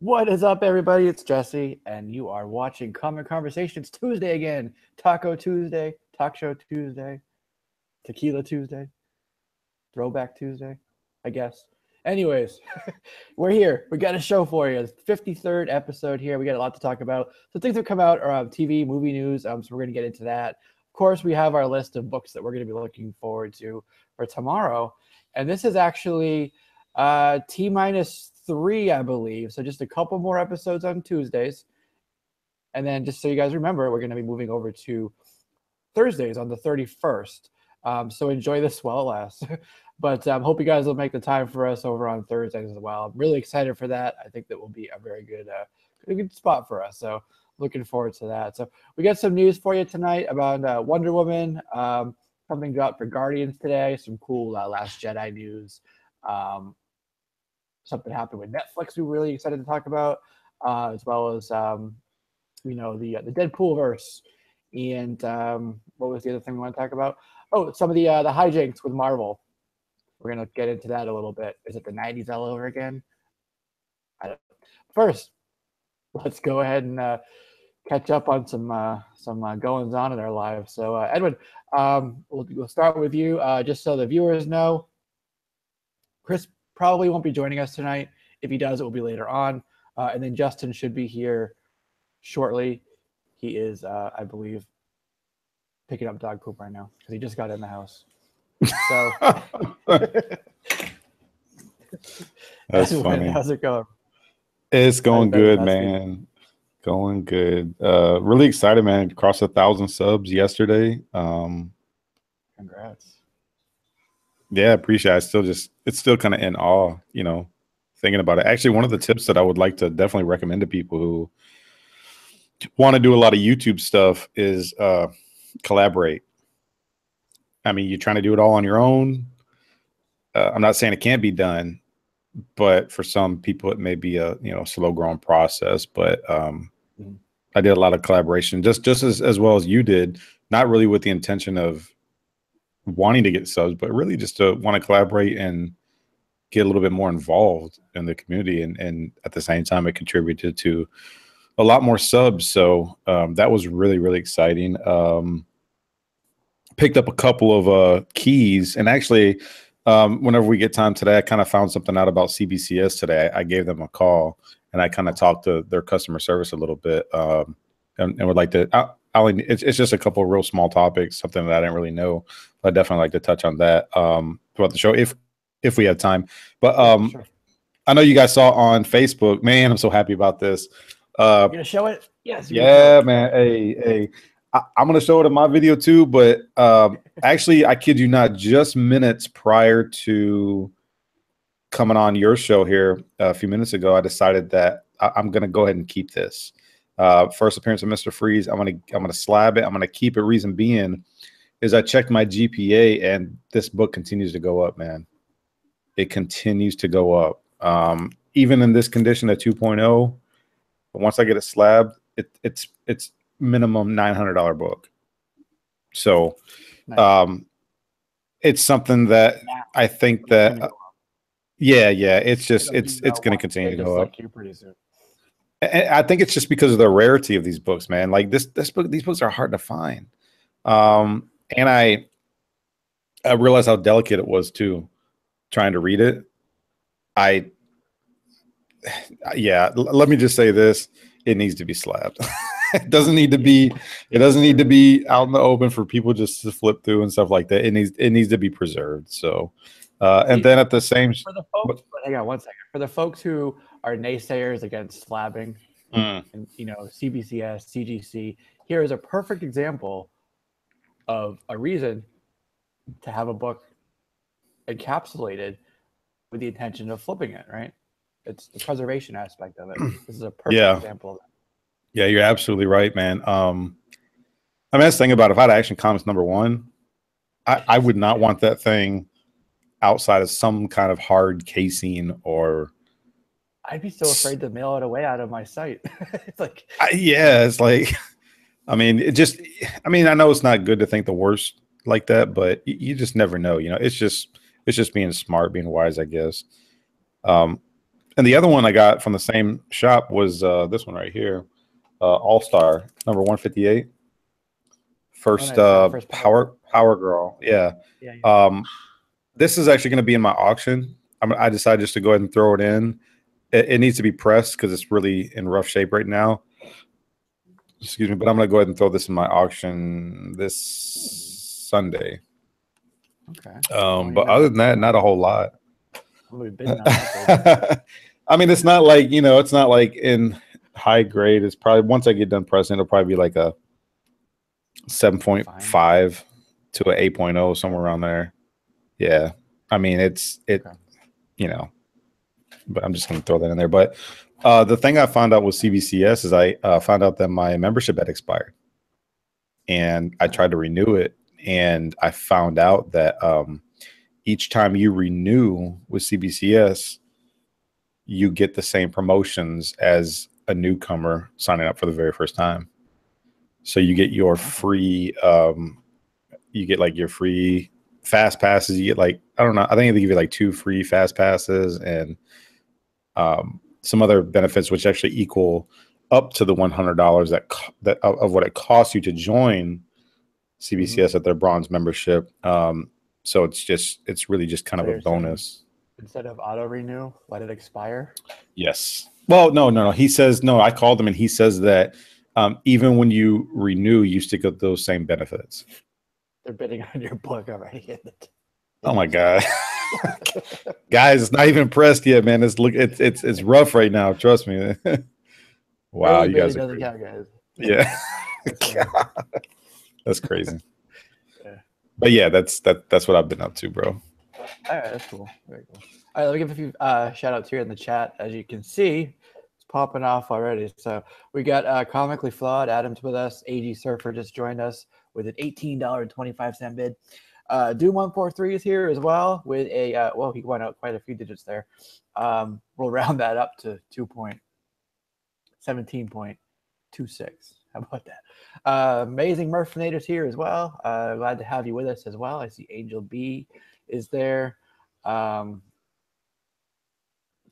What is up, everybody? It's Jesse, and you are watching Comic Conversation. It's Tuesday again. Taco Tuesday, Talk Show Tuesday, Tequila Tuesday, Throwback Tuesday, I guess. Anyways, we're here. We got a show for you. It's the 53rd episode here. We got a lot to talk about. So things that come out are TV, movie news. So we're going to get into that. Of course, we have our list of books that we're going to be looking forward to for tomorrow. And this is actually T-3, I believe. So just a couple more episodes on Tuesdays. And then just so you guys remember, we're going to be moving over to Thursdays on the 31st. So enjoy this while it lasts. But hope you guys will make the time for us over on Thursdays as well. I'm really excited for that. I think that will be a very good spot for us. So looking forward to that. So we got some news for you tonight about Wonder Woman. Something dropped for Guardians today. Some cool Last Jedi news. Something happened with Netflix we're really excited to talk about, as well as the Deadpool verse. And what was the other thing we want to talk about? Oh, some of the hijinks with Marvel. We're going to get into that a little bit. Is it the 90s all over again? First, let's go ahead and catch up on some goings on in our lives. So, Edwin, we'll start with you. Just so the viewers know, Chris probably won't be joining us tonight. If he does, it will be later on. And then Justin should be here shortly. He is, I believe, picking up dog poop right now because he just got in the house. So that's funny. How's it going? It's going good, man. Going good. Really excited, man. Crossed 1,000 subs yesterday. Congrats. Yeah, appreciate it. It's still kind of in awe, thinking about it. Actually, one of the tips that I would like to definitely recommend to people who want to do a lot of YouTube stuff is collaborate. I mean, you're trying to do it all on your own. I'm not saying it can't be done, but for some people, it may be a slow growing process. But I did a lot of collaboration, just as well as you did. Not really with the intention of wanting to get subs, but really just to want to collaborate and get a little bit more involved in the community. And at the same time, it contributed to a lot more subs. So that was really, really exciting. Picked up a couple of keys, and actually whenever we get time today, I kind of found something out about CBCS today. I gave them a call and I kind of talked to their customer service a little bit, and would like to it's just a couple of real small topics, something that I didn't really know, but I'd definitely like to touch on that throughout the show if we have time. But sure. I know you guys saw on Facebook, man, I'm so happy about this. You're gonna show it? Yes. Yeah, man. Hey, I'm going to show it in my video too, but actually, I kid you not, just minutes prior to coming on your show here a few minutes ago, I decided that I'm going to go ahead and keep this. First appearance of Mr. Freeze, I'm going to slab it. I'm going to keep it. Reason being is I checked my GPA and this book continues to go up, man. It continues to go up. Even in this condition at 2.0, but once I get it slabbed, it's minimum $900 book. So nice. It's something that I think that it's going to continue to go up. Pretty soon. And I think it's just because of the rarity of these books, man. Like these books are hard to find. And I realized how delicate it was too, trying to read it. Let me just say this. It needs to be slabbed. It doesn't need to be out in the open for people just to flip through and stuff like that. It needs to be preserved. So and then at the same for the folks, hang on one second. For the folks who are naysayers against slabbing and CBCS, CGC, here is a perfect example of a reason to have a book encapsulated with the intention of flipping it, right? It's the preservation aspect of it. This is a perfect example of that. Yeah, you're absolutely right, man. I mean, that's the thing about it. If I had Action Comics #1, I would not want that thing outside of some kind of hard casing or. I'd be so afraid to mail it away out of my sight. It's like, it's like, I mean, I know it's not good to think the worst like that, but you just never know. It's just being smart, being wise, I guess. And the other one I got from the same shop was this one right here, All Star number 158. First, First Power Girl. Yeah. This is actually going to be in my auction. I decided just to go ahead and throw it in. It needs to be pressed because it's really in rough shape right now. Excuse me, but I'm going to go ahead and throw this in my auction this Sunday. Okay. But other than that, not a whole lot. I mean, it's not like, it's not like in high grade. It's probably, once I get done pressing, it'll probably be like a 7.5 to an 8.0, somewhere around there. Yeah. I mean, but I'm just going to throw that in there. But the thing I found out with CBCS is I found out that my membership had expired, and I tried to renew it, and I found out that each time you renew with CBCS, you get the same promotions as a newcomer signing up for the very first time. So you get your free, your free fast passes. You get I don't know, I think they give you like 2 free fast passes and some other benefits, which actually equal up to the $100 that of what it costs you to join CBCS at their bronze membership. So it's really just kind of a bonus. Instead of auto renew, let it expire. Yes. Well, no. He says no. I called him, and he says that even when you renew, you still get those same benefits. They're bidding on your book already. Oh my God, guys, it's not even pressed yet, man. It's rough right now. Trust me. Wow, you guys are count, guys. Yeah, that's crazy. Yeah. But yeah, that's what I've been up to, bro. All right, that's cool. Very cool. All right, let me give a few shout outs here in the chat. As you can see, it's popping off already. So we got Comically Flawed, Adam's with us. AG Surfer just joined us with an $18.25 bid. Doom143 is here as well with a, he went out quite a few digits there. We'll round that up to 17.26. How about that? Amazing Murphinator's here as well. Glad to have you with us as well. I see Angel B is there.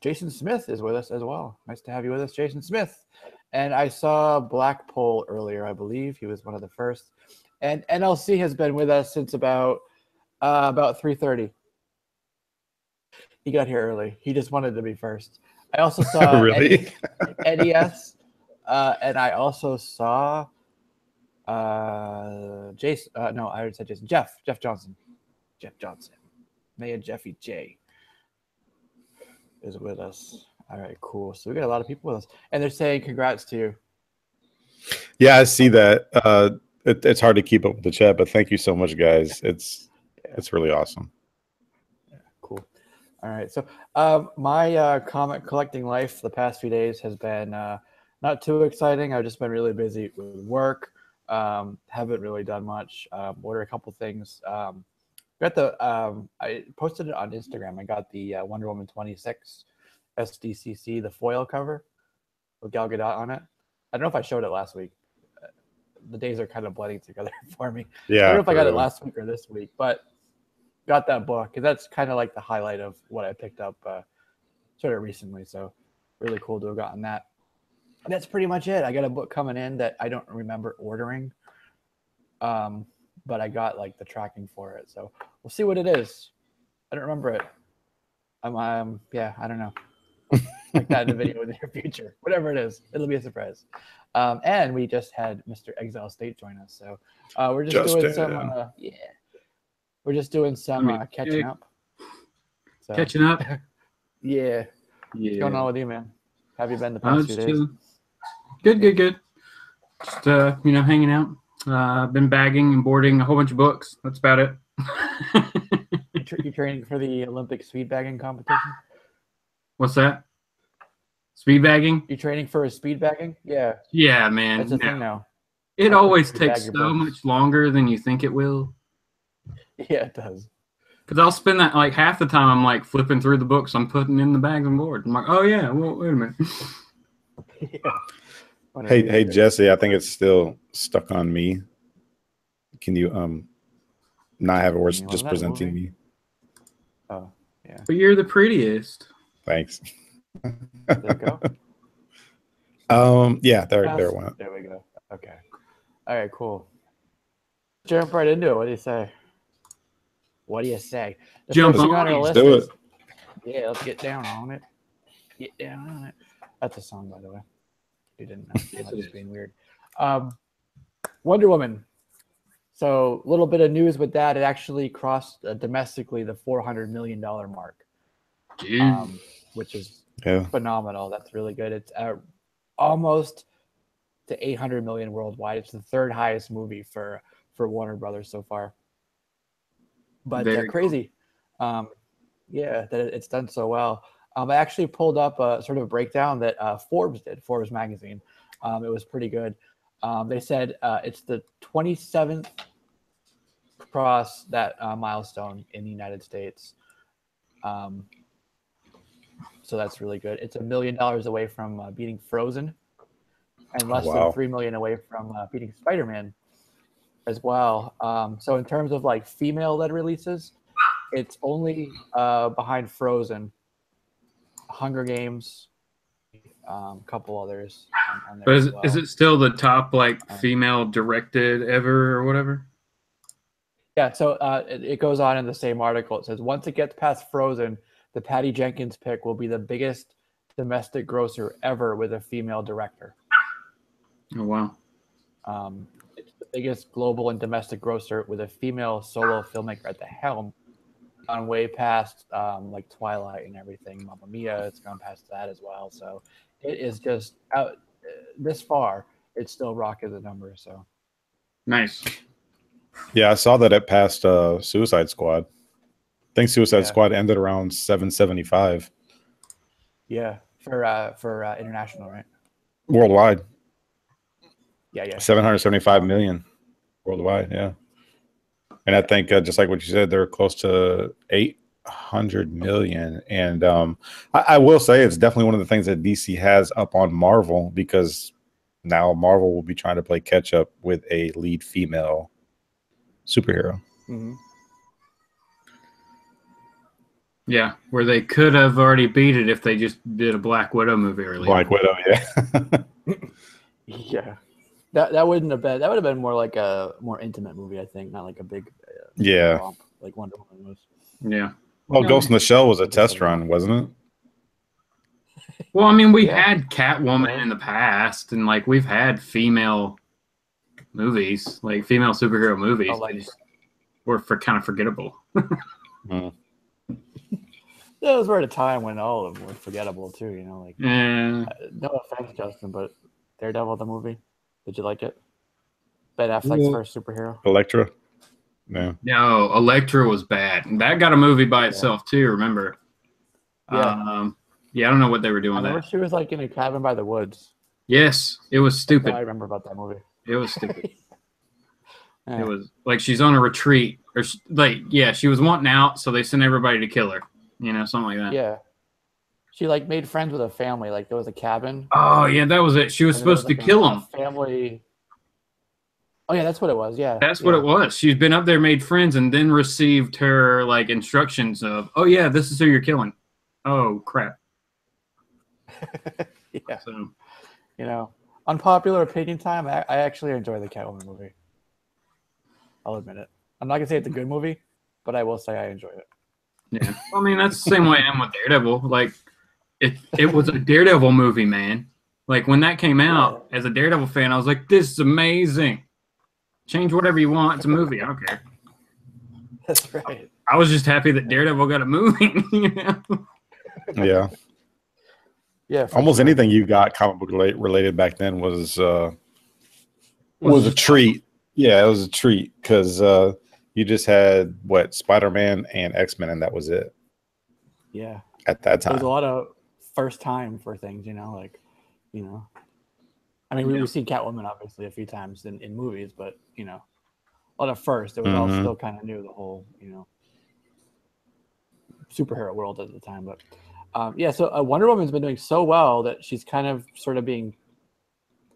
Jason Smith is with us as well. Nice to have you with us, Jason Smith. And I saw Blackpool earlier, I believe. He was one of the first. And NLC has been with us since about 3:30. He got here early. He just wanted to be first. I also saw really? Eddie S. And I also saw Jason. No, I already said Jason. Jeff Johnson. Jeff Johnson. Maya Jeffy J is with us. All right, cool. So we got a lot of people with us. And they're saying congrats to you. Yeah, I see that. It's hard to keep up with the chat, but thank you so much, guys. It's really awesome. Yeah, cool. All right. So my comic collecting life the past few days has been not too exciting. I've just been really busy with work. Haven't really done much. Ordered a couple things. Got the I posted it on Instagram. I got the Wonder Woman 26 SDCC, the foil cover with Gal Gadot on it. I don't know if I showed it last week. The days are kind of blending together for me. Yeah, I don't know if I got it last week or this week, but got that book, and that's kind of like the highlight of what I picked up sort of recently. So really cool to have gotten that. And that's pretty much it. I got a book coming in that I don't remember ordering, but I got like the tracking for it. So we'll see what it is. I don't remember it. Yeah, I don't know. Like that in the video in the near future. Whatever it is, it'll be a surprise. And we just had Mr. ExileState join us. So we're just doing some we're just doing some catching up. So, catching up? Yeah. What's going on with you, man? How have you been the past few days? Chilling. Good. Just hanging out. I've been bagging and boarding a whole bunch of books. That's about it. You training for the Olympic speed bagging competition? What's that? Speed bagging? You training for a speed bagging? Yeah. Yeah, man. That's a thing now. It always takes so much longer than you think it will. Yeah, it does. Because I'll spend that like half the time I'm like flipping through the books I'm putting in the bags and board. I'm like, oh yeah, well, wait a minute. Yeah. Hey Jesse, I think it's still stuck on me. Can you not have it where it's just presenting me? Oh, yeah. But you're the prettiest. Thanks. Did it go? Yeah, there it went. There we go. Okay. All right, cool. Jump right into it. What do you say? What do you say? The Jump first thing on on our it. list Do is, it. yeah, let's get down on it. Get down on it. That's a song, by the way. You didn't know. I'm not just being weird. Wonder Woman. So a little bit of news with that. It actually crossed domestically the $400 million mark, which is phenomenal. That's really good. It's almost to 800 million worldwide. It's the third highest movie for Warner Brothers so far. But crazy. Cool. Yeah, that it's done so well. I actually pulled up a sort of breakdown that Forbes did, Forbes magazine. It was pretty good. They said it's the 27th cross that milestone in the United States. So that's really good. It's $1 million away from beating Frozen, and less than $3 million away from beating Spider-Man as well. So in terms of like female-led releases, it's only behind Frozen, Hunger Games, a couple others. On there but is it still the top like female-directed ever or whatever? Yeah, so it goes on in the same article. It says, once it gets past Frozen, the Patty Jenkins pick will be the biggest domestic grosser ever with a female director. Oh, wow. It's the biggest global and domestic grosser with a female solo filmmaker at the helm. Gone way past like Twilight and everything. Mamma Mia, it's gone past that as well. So it is just out this far. It's still rocking the number. So nice. Yeah, I saw that it passed Suicide Squad. I think Suicide Squad ended around 775. Yeah, for international, right? Worldwide. Yeah. 775 million worldwide, yeah. And I think just like what you said, they're close to 800 million. And I will say it's definitely one of the things that DC has up on Marvel, because now Marvel will be trying to play catch up with a lead female superhero. Mm-hmm. Yeah, where they could have already beat it if they just did a Black Widow movie earlier. Black Widow, yeah. Yeah. That wouldn't have been. That would have been more like a more intimate movie, I think, not like a big romp, like Wonder Woman was. Yeah. Well, Ghost in the Shell was a test run, wasn't it? Well, I mean, we had Catwoman in the past, and like we've had female movies, like female superhero movies. They just were kind of forgettable. Yeah, those were at a time when all of them were forgettable too. You know, like no offense, Justin, but Daredevil the movie. Did you like it? Ben Affleck's first superhero. Elektra. No. No, Elektra was bad. That got a movie by itself too. Remember? Yeah. Yeah, I don't know what they were doing. I remember she was like in a cabin by the woods. Yes, it was stupid. I remember about that movie. It was stupid. It was like she's on a retreat, or she was wanting out, so they sent everybody to kill her. You know, something like that. Yeah. She like made friends with a family. Like there was a cabin. Oh yeah, that was it. She was supposed to kill them. Family. Oh yeah, that's what it was. Yeah, that's what it was. She's been up there, made friends, and then received her like instructions of, "Oh yeah, this is who you're killing." Oh crap. Yeah. So, you know, unpopular opinion time. I actually enjoy the Catwoman movie. I'll admit it. I'm not gonna say it's a good movie, but I will say I enjoy it. Yeah, I mean that's the same way I am with Daredevil. Like, it was a Daredevil movie, man. Like when that came out, as a Daredevil fan, I was like, "This is amazing." Change whatever you want. It's a movie. I don't care. That's right. I was just happy that Daredevil got a movie. You know? Yeah. Yeah. Almost anything you got comic book related back then was a treat. Yeah, it was a treat because you just had Spider-Man and X-Men, and that was it. Yeah. At that time, there was a lot of first time for things. You know, like, you know. I mean, we've seen Catwoman obviously a few times in movies, but you know, a lot of first. It was all still kind of new, the whole superhero world at the time. But so Wonder Woman's been doing so well that she's kind of sort of being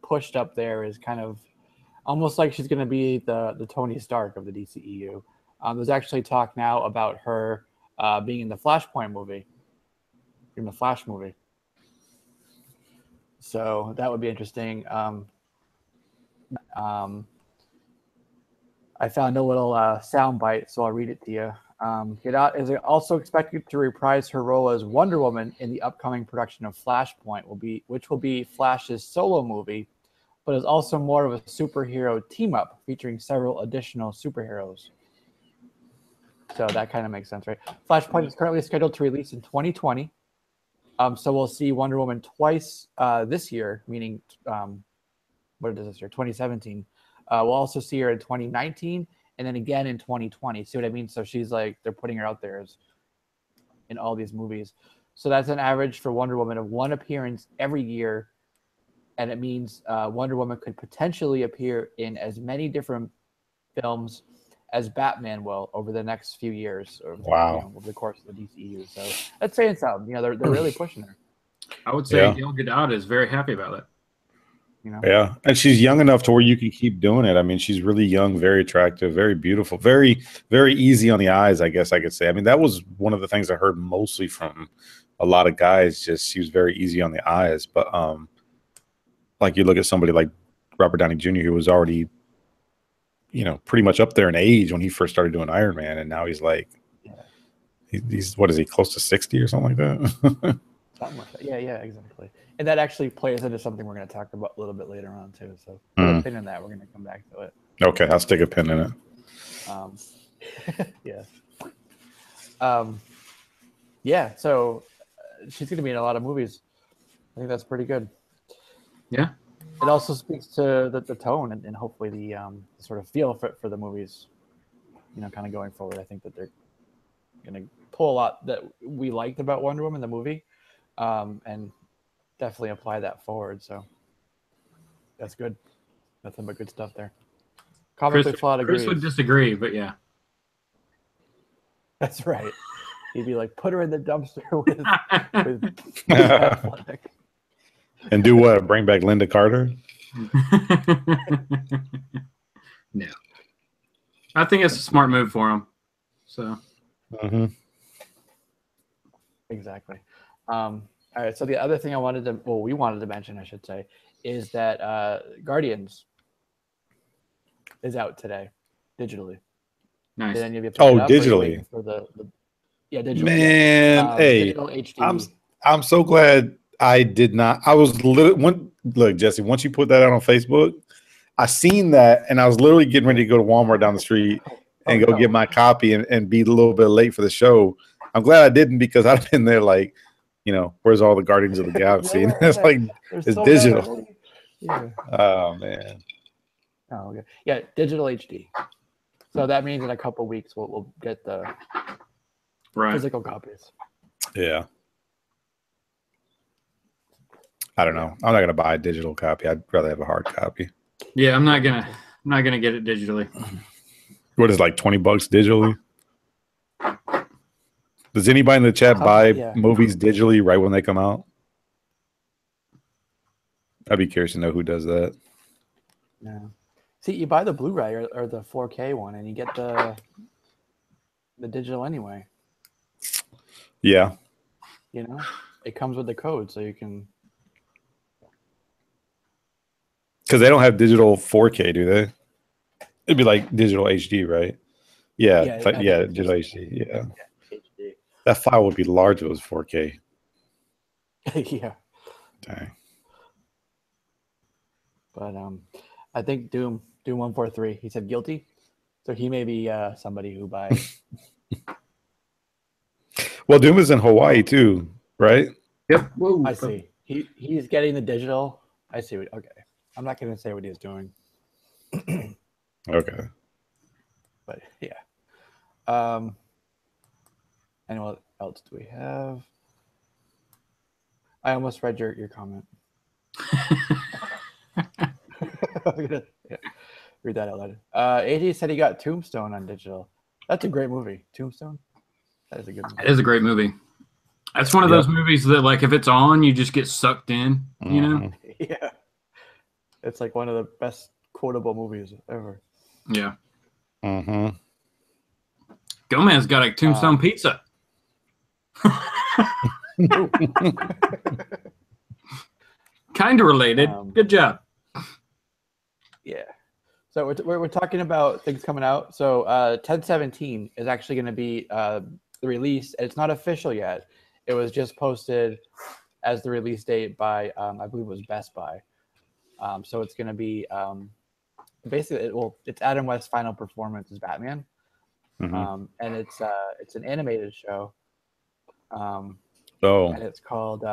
pushed up there as kind of almost like she's going to be the Tony Stark of the DCEU. There's actually talk now about her being in the Flashpoint movie, in the Flash movie. So that would be interesting. I found a little sound bite, so I'll read it to you. Gadot is also expected to reprise her role as Wonder Woman in the upcoming production of Flashpoint, which will be Flash's solo movie, but is also more of a superhero team-up featuring several additional superheroes. So that kind of makes sense, right? Flashpoint is currently scheduled to release in 2020. So we'll see Wonder Woman twice this year, meaning, what is this year? 2017. We'll also see her in 2019 and then again in 2020. See what I mean? So she's like, they're putting her out there as in all these movies. So that's an average for Wonder Woman of one appearance every year. And it means Wonder Woman could potentially appear in as many different films as Batman will over the next few years. Over the course of the DCU. So that's saying something. You know, they're really pushing her. I would say Gal Gadot is very happy about it. You know? Yeah, and she's young enough to where you can keep doing it. I mean, she's really young, very attractive, very beautiful, very, very easy on the eyes, I guess I could say. I mean, that was one of the things I heard mostly from a lot of guys, just she was very easy on the eyes. But like you look at somebody like Robert Downey Jr., who was already, you know, pretty much up there in age when he first started doing Iron Man, and now he's like, he's what is he, close to 60 or something like that? Something like that. Yeah, exactly. And that actually plays into something we're going to talk about a little bit later on too. So put a pin in that. We're going to come back to it. Okay, I'll stick a pin in it. Yeah. So she's going to be in a lot of movies. I think that's pretty good. Yeah. It also speaks to the tone and hopefully the sort of feel for the movies, you know, kind of going forward. I think that they're going to pull a lot that we liked about Wonder Woman, the movie, and definitely apply that forward. So that's good. Nothing but good stuff there. Chris would disagree, but yeah. That's right. He'd be like, put her in the dumpster with Affleck. And do what? Bring back Linda Carter? No. I think it's a smart move for him. So. Exactly. All right. So the other thing we wanted to mention, I should say, is that Guardians is out today, digitally. Nice. And then you have to digitally. for the digitally. Man, hey, digital HD. I'm so glad I did not. I was look, Jesse. Once you put that out on Facebook, I seen that, and I was literally getting ready to go to Walmart down the street and get my copy and be a little bit late for the show. I'm glad I didn't, because I've been there like, you know, where's all the Guardians of the Galaxy? And it's like it's so digital. Yeah. Oh man. Oh, okay. Yeah, digital HD. So that means in a couple weeks we'll get the physical copies. Yeah. I don't know. I'm not gonna buy a digital copy. I'd rather have a hard copy. Yeah, I'm not gonna get it digitally. What is like $20 digitally? Does anybody in the chat buy movies digitally right when they come out? I'd be curious to know who does that. No. See, you buy the Blu-ray or the 4K one, and you get the digital anyway. Yeah. You know, it comes with the code, so you can. Because they don't have digital 4K, do they? It'd be like digital HD, right? Yeah, digital HD. Yeah. HD. That file would be large if it was 4K. Yeah. Dang. But I think Doom 143. He said guilty, so he may be somebody who buys. Well, Doom is in Hawaii too, right? Yep. Whoa. I see. He's getting the digital. I see. Okay. I'm not going to say what he's doing. Okay. But yeah. And what else do we have? I almost read your comment. I'm gonna read that out loud. AJ said he got Tombstone on digital. That's a great movie. Tombstone. That is a good movie. It is a great movie. That's one of those movies that, like, if it's on, you just get sucked in. You know? Yeah. It's like one of the best quotable movies ever. Yeah. Gomez got a Tombstone pizza. Kind Kind of related. Good job. Yeah. So we're talking about things coming out. So 10/17 is actually going to be the release. It's not official yet. It was just posted as the release date by I believe it was Best Buy. So it's going to be basically it's Adam West's final performance as Batman, and it's an animated show. And it's called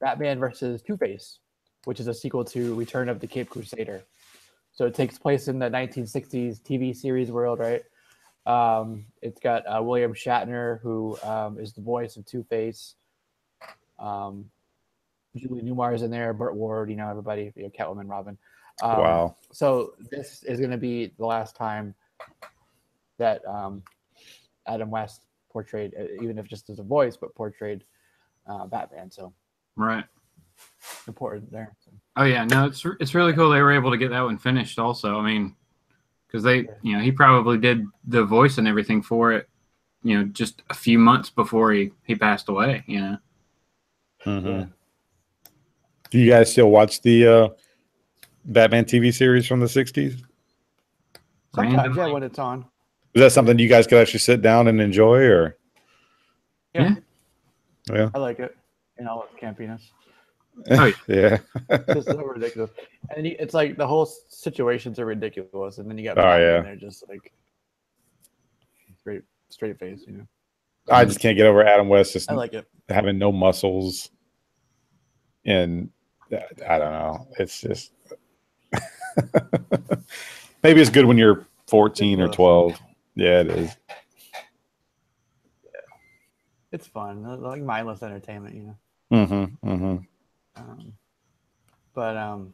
Batman versus Two-Face, which is a sequel to Return of the Caped Crusader. So it takes place in the 1960s TV series world, right? It's got William Shatner, who is the voice of Two-Face. Julie Newmar's in there, Burt Ward, everybody, Catwoman, Robin. Wow. So this is going to be the last time that Adam West portrayed, even if just as a voice, but portrayed Batman. So right. Important there. Oh yeah, no, it's really cool they were able to get that one finished also. I mean, because he probably did the voice and everything for it, just a few months before he passed away, Yeah. Do you guys still watch the Batman TV series from the 60s? Sometimes, yeah, when it's on. Is that something you guys could actually sit down and enjoy, or? Yeah. Yeah. I like it in all its campiness. Oh yeah. It's so ridiculous, and it's like the whole situations are ridiculous, and then you got yeah, they're just like straight face, I just can't get over Adam West just I like it having no muscles, and I don't know. It's just maybe it's good when you're 14 or 12. Yeah, it is. Yeah, it's fun, like mindless entertainment, But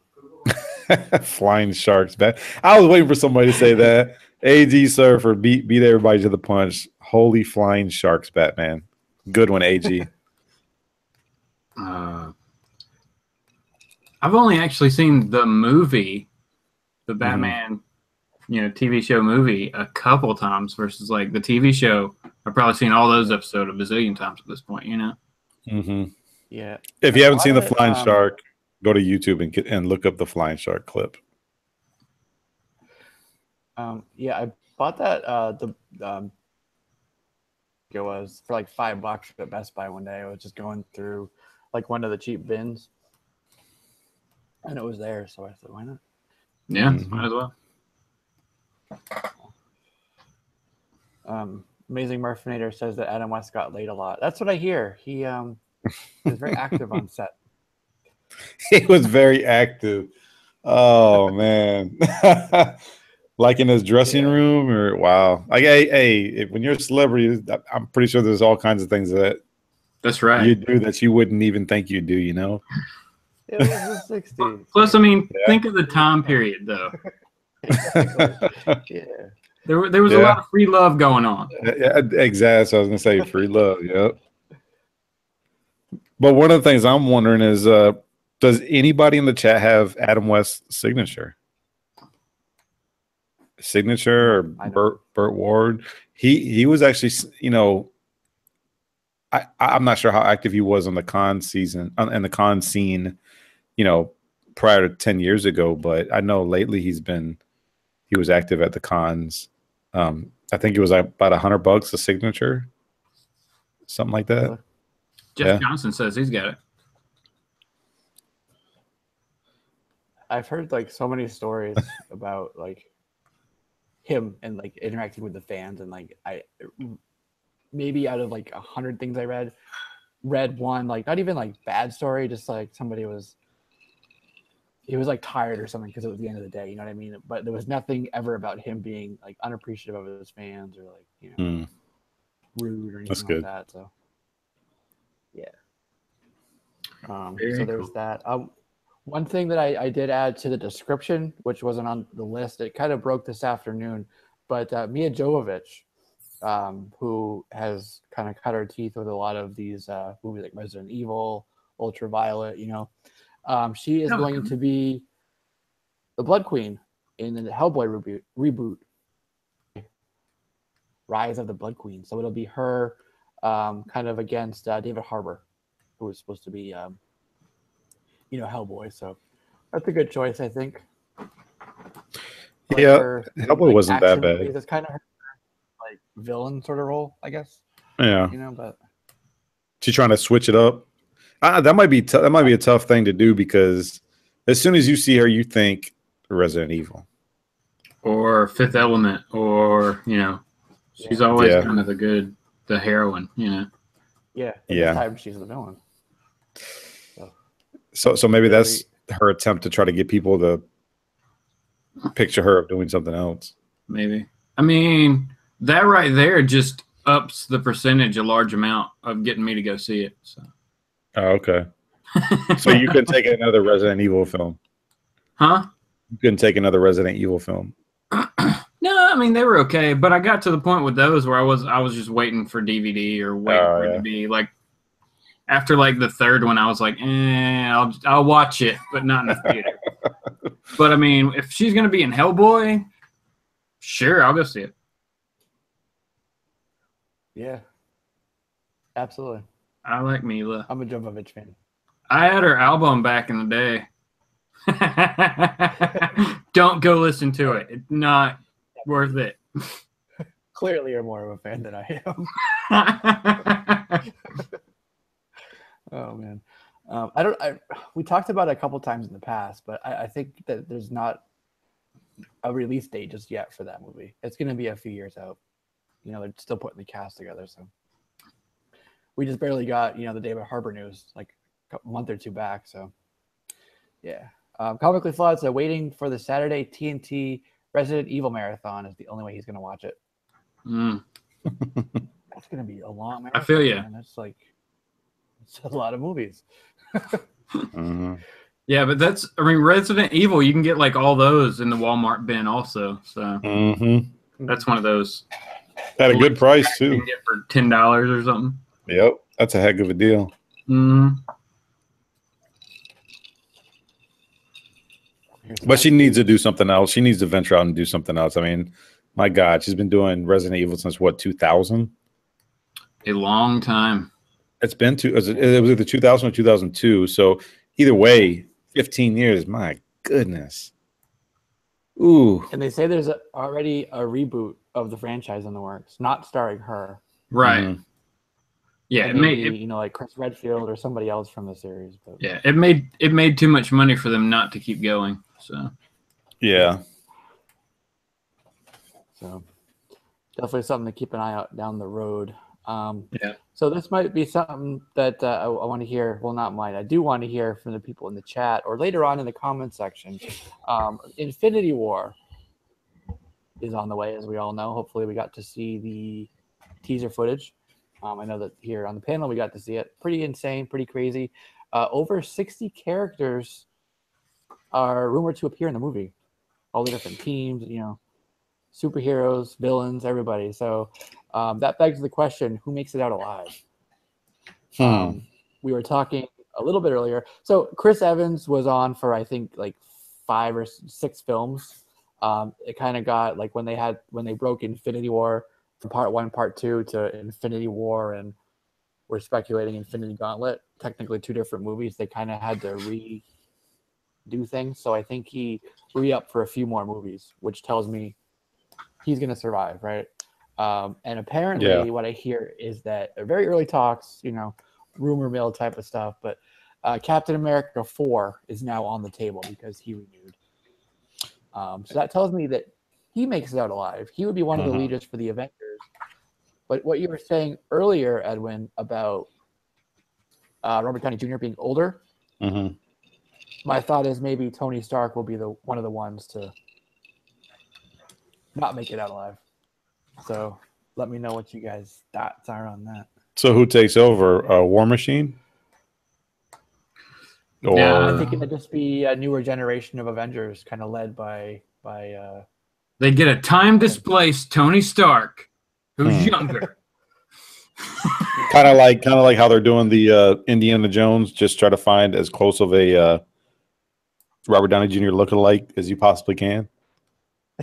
flying sharks, bat. I was waiting for somebody to say that. AG Surfer beat everybody to the punch. Holy flying sharks, Batman. Good one, AG. I've only actually seen the movie, the Batman, TV show movie a couple times versus like the TV show. I've probably seen all those episodes a bazillion times at this point, Yeah. If you haven't seen the flying shark, go to YouTube and look up the flying shark clip. Yeah, I bought that it was for like $5 at Best Buy one day. I was just going through like one of the cheap bins, and it was there, so I said, why not? Yeah, might as well. Amazing Murphinator says that Adam West got laid a lot. That's what I hear. He was very active on set. He was very active. Oh man. Like in his dressing room, or wow. Like when you're a celebrity, I'm pretty sure there's all kinds of things that's right you do that you wouldn't even think you do, It was the 60s. Plus, I mean, think of the time period though. Yeah. There was a lot of free love going on. Yeah, exactly. So I was gonna say free love, yep. But one of the things I'm wondering is, does anybody in the chat have Adam West's signature? Or Burt Ward? He was actually, I'm not sure how active he was on the con season and the con scene, prior to 10 years ago, but I know lately he was active at the cons. I think it was about $100 a signature, something like that. Jeff Johnson says he's got it. I've heard like so many stories about like him and like interacting with the fans, and like I maybe out of like 100 things I read one, like not even like bad story, just like he was like tired or something because it was the end of the day, you know what I mean? But there was nothing ever about him being like unappreciative of his fans or like, rude or anything like that. So yeah. So there's that. One thing that I did add to the description, which wasn't on the list, it kind of broke this afternoon, but Milla Jovovich, who has kind of cut her teeth with a lot of these movies like Resident Evil, Ultraviolet, she is going to be the Blood Queen in the Hellboy reboot, Rise of the Blood Queen. So it'll be her kind of against David Harbour, who was supposed to be Hellboy. So that's a good choice, I think. Yeah, her, Hellboy wasn't that bad. It's kind of her like villain sort of role, I guess. Yeah, but she's trying to switch it up. That might be a tough thing to do because as soon as you see her, you think Resident Evil or Fifth Element, or she's always kind of the heroine. Yeah. This time she's the villain. So maybe that's her attempt to try to get people to picture her of doing something else. Maybe. I mean, that right there just ups the percentage a large amount of getting me to go see it. So. Oh, okay. So you couldn't take another Resident Evil film? Huh? You couldn't take another Resident Evil film? No, I mean they were okay, but I got to the point with those where I was just waiting for DVD or waiting for it to be like after like the third one. I was like, I'll watch it, but not in the theater. But I mean, if she's gonna be in Hellboy, sure, I'll go see it. Yeah, absolutely. I like MIlla. I'm a Jovovich fan. I had her album back in the day. Don't go listen to it. It's not worth it. Clearly, you're more of a fan than I am. Oh man, we talked about it a couple times in the past, but I think that there's not a release date just yet for that movie. It's going to be a few years out. They're still putting the cast together, so we just barely got the David Harbour news like a month or two back. So yeah, Comically Flawed said waiting for the Saturday TNT Resident Evil marathon is the only way he's going to watch it. That's going to be a long marathon. I feel you. That's it's a lot of movies. Yeah, but Resident Evil, you can get like all those in the Walmart bin also. So that's one of those. At a good price too. You can get for $10 or something. Yep, that's a heck of a deal. But she needs to do something else. She needs to venture out and do something else. I mean, my God, she's been doing Resident Evil since what, 2000? A long time. It's been it was either 2000 or 2002. So either way, 15 years. My goodness. Ooh. And they say there's already a reboot of the franchise in the works, not starring her. Right. Yeah, maybe, like Chris Redfield or somebody else from the series. But yeah, it made too much money for them not to keep going. So yeah. So definitely something to keep an eye out down the road. Yeah. So this might be something that I want to hear. Well, not mine. I do want to hear from the people in the chat or later on in the comment section. Infinity War is on the way, as we all know. Hopefully, we got to see the teaser footage. I know that here on the panel we got to see it. Pretty insane, pretty crazy. Over 60 characters are rumored to appear in the movie. All the different teams, superheroes, villains, everybody. So that begs the question, who makes it out alive? We were talking a little bit earlier. So Chris Evans was on for, I think, like 5 or 6 films. It kind of got like when they broke Infinity War from Part 1, Part 2 to Infinity War, and we're speculating Infinity Gauntlet, technically 2 different movies. They kind of had to redo things. So I think he re-upped for a few more movies, which tells me he's going to survive, right? And apparently what I hear is that very early talks, rumor mill type of stuff, but Captain America 4 is now on the table because he renewed. So that tells me that he makes it out alive. He would be one of the leaders for the Avengers. But what you were saying earlier, Edwin, about Robert Downey Jr. being older, my thought is maybe Tony Stark will be one of the ones to not make it out alive. So let me know what you guys' thoughts are on that. So who takes over? War Machine? Or I think it would just be a newer generation of Avengers, kind of led by they get a time displaced Tony Stark, who's younger. kind of like how they're doing the Indiana Jones. Just try to find as close of a Robert Downey Jr. lookalike as you possibly can.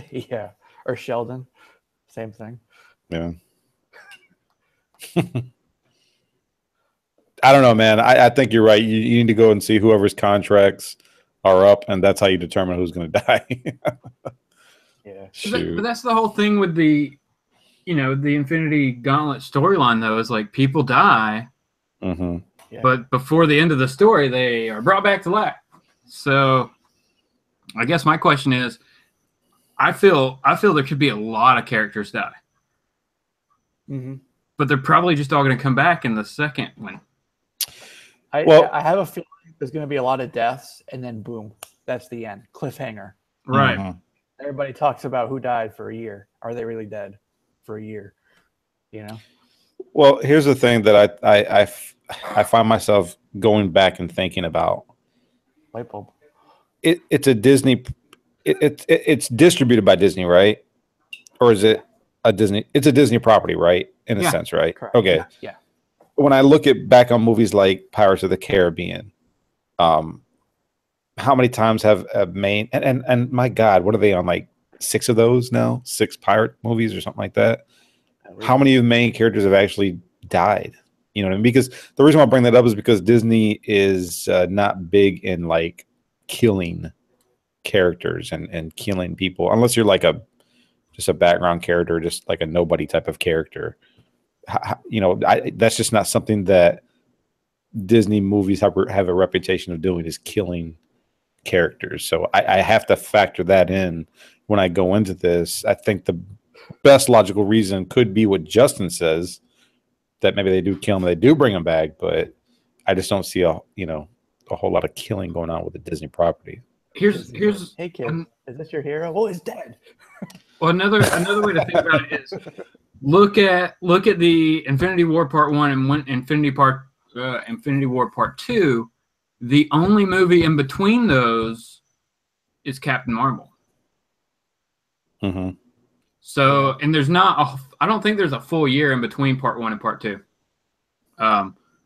Yeah, or Sheldon, same thing. Yeah. I don't know, man. I think you're right. You need to go and see whoever's contracts are up, and that's how you determine who's going to die. Yeah. But that's the whole thing with the, the Infinity Gauntlet storyline, though, is like people die, Mm-hmm. Yeah. but before the end of the story, they are brought back to life. So I guess my question is, I feel there could be a lot of characters die. Mm-hmm. But they're probably just all going to come back in the second one. I have a feeling there's going to be a lot of deaths, and then boom, that's the end. Cliffhanger. Right. Mm-hmm. Everybody talks about who died for a year. Are they really dead for a year? Well, here's the thing that I find myself going back and thinking about. Light bulb. It's a Disney. It's distributed by Disney, right? Or is it a Disney? It's a Disney property, right? In a sense, right? Correct. Okay. Yeah. When I look back on movies like Pirates of the Caribbean, how many times have main and my God, what are they on, like 6 of those now? 6 pirate movies or something like that? How many of the main characters have actually died? You know what I mean? Because the reason why I bring that up is because Disney is not big in like killing characters and killing people, unless you're like just a background character, just like a nobody type of character. That's just not something that Disney movies have a reputation of doing, is killing characters. So I have to factor that in when I go into this. I think the best logical reason could be what Justin says, that maybe they do kill them, they do bring them back, but I just don't see a whole lot of killing going on with the Disney property. Here's Hey kid, is this your hero? Well, he's dead. Well, another way to think about it is look at the Infinity War Part 1 and Infinity War Part 2. The only movie in between those is Captain Marvel. Mm-hmm. So, and there's not I don't think there's a full year in between Part 1 and Part 2.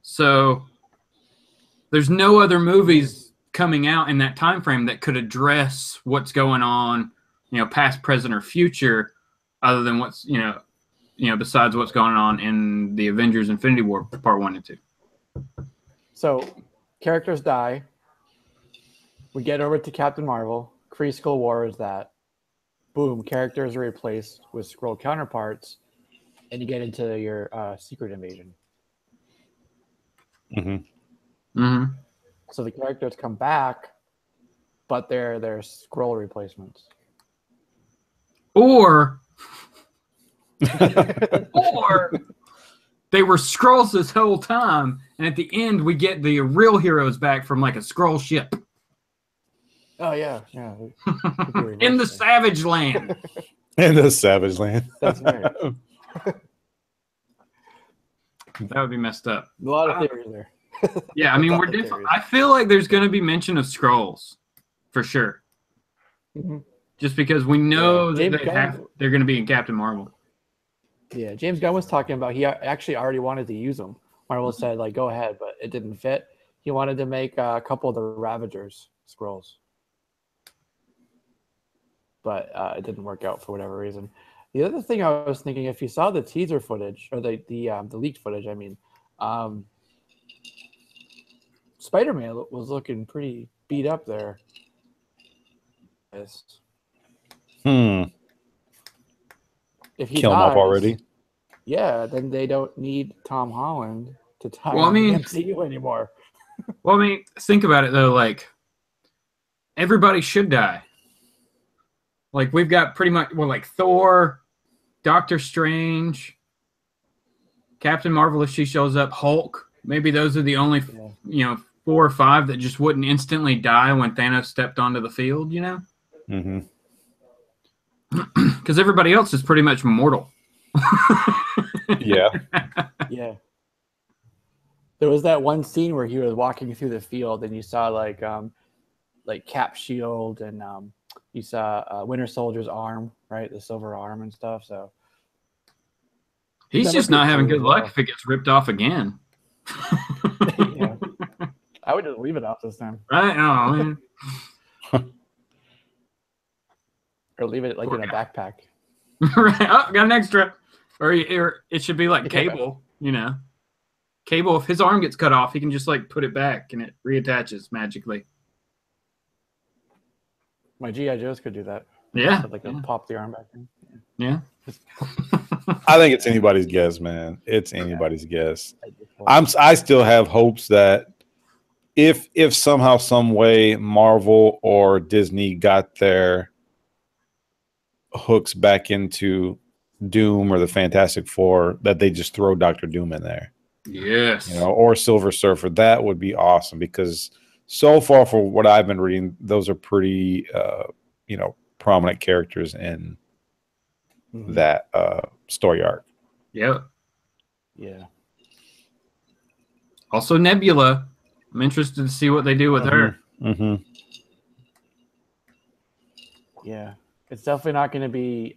So there's no other movies coming out in that time frame that could address what's going on, past, present, or future, other than what's besides what's going on in the Avengers Infinity War Part 1 and 2. So characters die. We get over to Captain Marvel. Kree Skull War is that. Boom, characters are replaced with Skrull counterparts, and you get into your Secret Invasion. Mm-hmm. Mm-hmm. So the characters come back, but they're Skrull replacements. Or they were Skrulls this whole time, and at the end we get the real heroes back from like a Skrull ship. Oh yeah. In the Savage Land. In the Savage Land. That's right. That would be messed up. A lot of theories there. Yeah, I mean, we're different. I feel like there's going to be mention of Skrulls for sure. Mm-hmm. Just because we know Yeah. that they're going to be in Captain Marvel. Yeah, James Gunn was talking about he actually already wanted to use them. Marvel said, like, go ahead, but it didn't fit. He wanted to make a couple of the Ravagers Skrulls. But it didn't work out for whatever reason. The other thing I was thinking, if you saw the teaser footage, or the leaked footage, I mean, Spider-Man was looking pretty beat up there. Yes. If he Kill him off already? Yeah, then they don't need Tom Holland to tie Well, I mean, the MCU anymore. Well, I mean, think about it though. Like, everybody should die. Like, we've got pretty much, like Thor, Doctor Strange, Captain Marvel if she shows up, Hulk. Maybe those are the only, 4 or 5 that just wouldn't instantly die when Thanos stepped onto the field. Mm-hmm. Because everybody else is pretty much mortal. Yeah. Yeah. There was that one scene where he was walking through the field and you saw like Cap's shield and you saw Winter Soldier's arm, right? The silver arm and stuff. So he's just not having good luck if it gets ripped off again. Yeah. I would just leave it off this time. Right? Oh, man. Or leave it like in a backpack. Right. Oh, got an extra. Or it should be like Cable, Cable, if his arm gets cut off, he can just like put it back and it reattaches magically. My GI Joes could do that. Yeah, Like pop the arm back in. Yeah. I think it's anybody's guess, man. It's anybody's guess. I still have hopes that if somehow, some way, Marvel or Disney got their hooks back into Doom or the Fantastic Four, that they just throw Doctor Doom in there. Yes. Or Silver Surfer. That would be awesome, because so far, for what I've been reading, those are pretty prominent characters in that story arc. Yep. Yeah. Also Nebula. I'm interested to see what they do with her. Mm-hmm. Yeah. It's definitely not going to be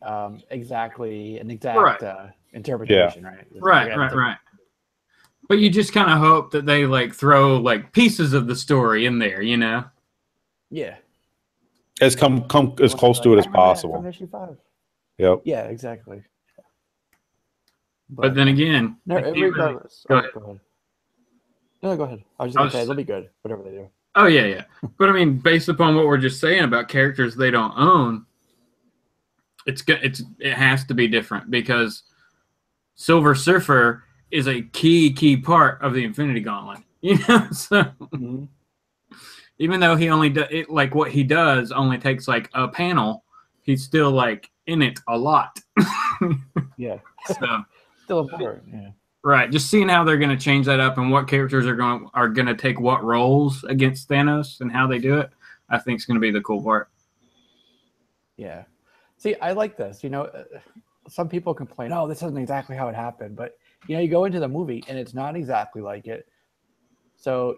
exactly an exact interpretation, right? Right. But you just kind of hope that they like throw like pieces of the story in there, you know? Yeah. As come as close to it as possible. From issue 5. Yep. Yeah, exactly. But then again, regardless. Go ahead. No, go ahead. I was just going to say, it'll be good, whatever they do. Oh, yeah. But I mean, based upon what we're just saying about characters they don't own, it has to be different, because Silver Surfer is a key part of the Infinity Gauntlet. You know, so even though he only like what he does only takes like a panel, he's still like in it a lot. Yeah. So still important. Yeah. Right. Just seeing how they're going to change that up and what characters are going to take what roles against Thanos and how they do it, I think is going to be the cool part. Yeah. See, I like this. You know, some people complain, "Oh, this isn't exactly how it happened," but you know, you go into the movie and it's not exactly like it. So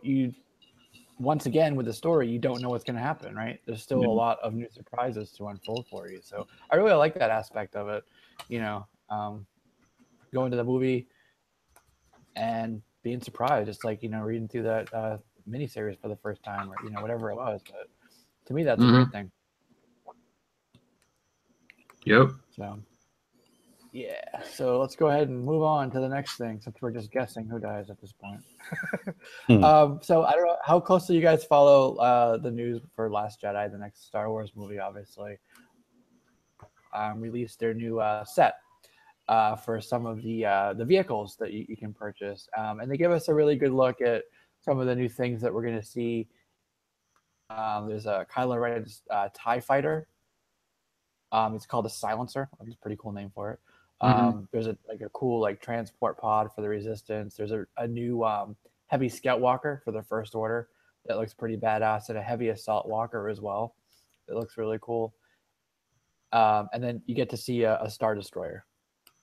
once again, with the story, you don't know what's going to happen, right? There's still a lot of new surprises to unfold for you. So I really like that aspect of it. You know, going to the movie and being surprised, just like, you know, reading through that miniseries for the first time, or, you know, whatever it was. But to me, that's a great thing. Yep. So, yeah. So let's go ahead and move on to the next thing, since we're just guessing who dies at this point. So I don't know, how closely you guys follow the news for Last Jedi, the next Star Wars movie, obviously. Released their new set for some of the vehicles that you can purchase. And they give us a really good look at some of the new things that we're going to see. There's a Kylo Ren's TIE Fighter. It's called a Silencer. That's a pretty cool name for it. There's a cool transport pod for the Resistance. There's a new heavy Scout Walker for the First Order that looks pretty badass, and a heavy Assault Walker as well. It looks really cool. And then you get to see a Star Destroyer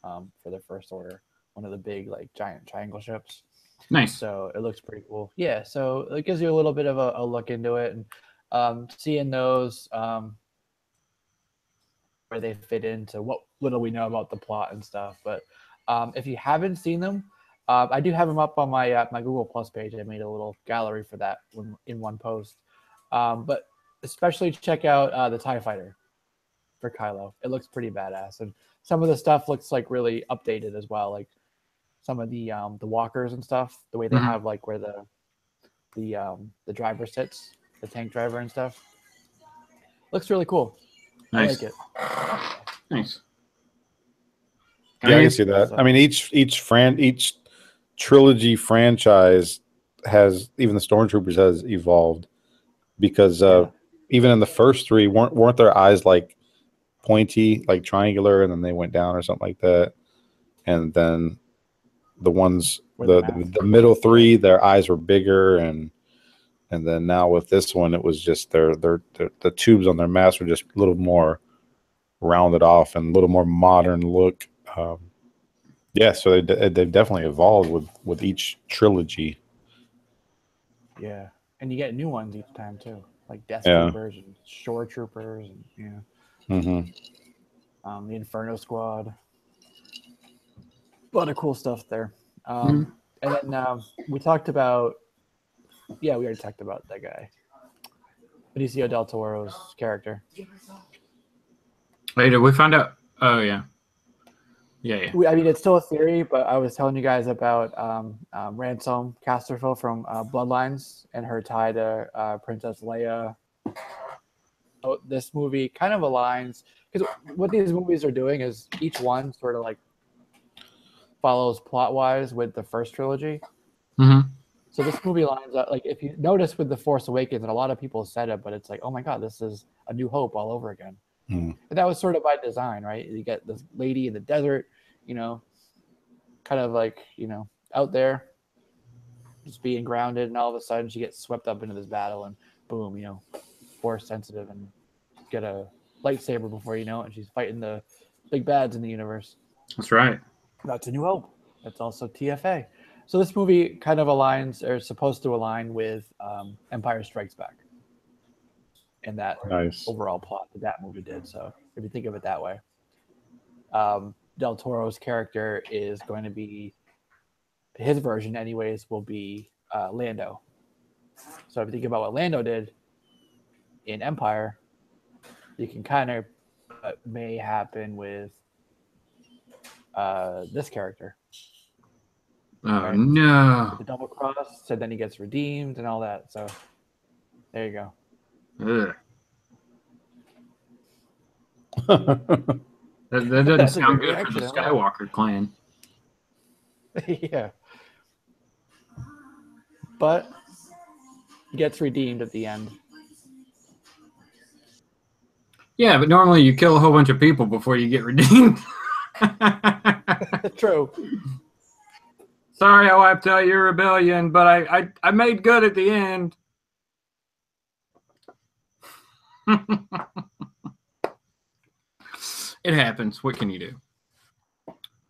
for the First Order, one of the big giant triangle ships. Nice. So it looks pretty cool. Yeah, so it gives you a little bit of a look into it, and seeing those where they fit into what little we know about the plot and stuff. But if you haven't seen them, I do have them up on my my Google Plus page. I made a little gallery for that in one post. But especially check out the TIE Fighter for Kylo. It looks pretty badass, and some of the stuff looks really updated as well. Like some of the walkers and stuff, the way they have where the driver sits, the tank driver and stuff. Looks really cool. Nice. I like it. Nice. Yeah, I can see that. I mean, each trilogy franchise has, even the Stormtroopers has evolved, because even in the first three, weren't their eyes pointy, triangular, and then they went down or something like that. And then the ones the middle three, their eyes were bigger, and then now with this one, it was just the tubes on their masks were just a little more rounded off and a little more modern look. Yeah, so they've definitely evolved with each trilogy. Yeah, and you get new ones each time too, like Death Troopers and Shore Troopers, and the Inferno Squad. A lot of cool stuff there. And then we talked about, we already talked about that guy, Benicio del Toro's character. Wait, did we find out? Oh yeah. Yeah. I mean, it's still a theory, but I was telling you guys about Ransom Casterfield from Bloodlines and her tie to Princess Leia. So this movie kind of aligns because what these movies are doing is each one sort of like follows plot-wise with the first trilogy. Mm-hmm. So this movie lines up, like if you notice with The Force Awakens, and a lot of people said it, but it's like, oh my God, this is A New Hope all over again. And that was sort of by design, right? You get this lady in the desert, you know, kind of like, you know, out there, just being grounded, and all of a sudden she gets swept up into this battle, and boom, you know, Force sensitive, and get a lightsaber before you know it, and she's fighting the big bads in the universe. That's right. That's A New Hope. That's also TFA. So this movie kind of aligns, or is supposed to align with Empire Strikes Back, and that overall plot that movie did. So if you think of it that way, Del Toro's character is going to be, his version anyways, will be Lando. So if you think about what Lando did in Empire, you can kind of what may happen with this character. Oh, right? no. With the double cross, so then he gets redeemed and all that. So there you go. Ugh. That doesn't sound good for the Skywalker clan. Yeah. But gets redeemed at the end. Yeah, but normally you kill a whole bunch of people before you get redeemed. True. Sorry I wiped out your rebellion, but I made good at the end. It happens. What can you do?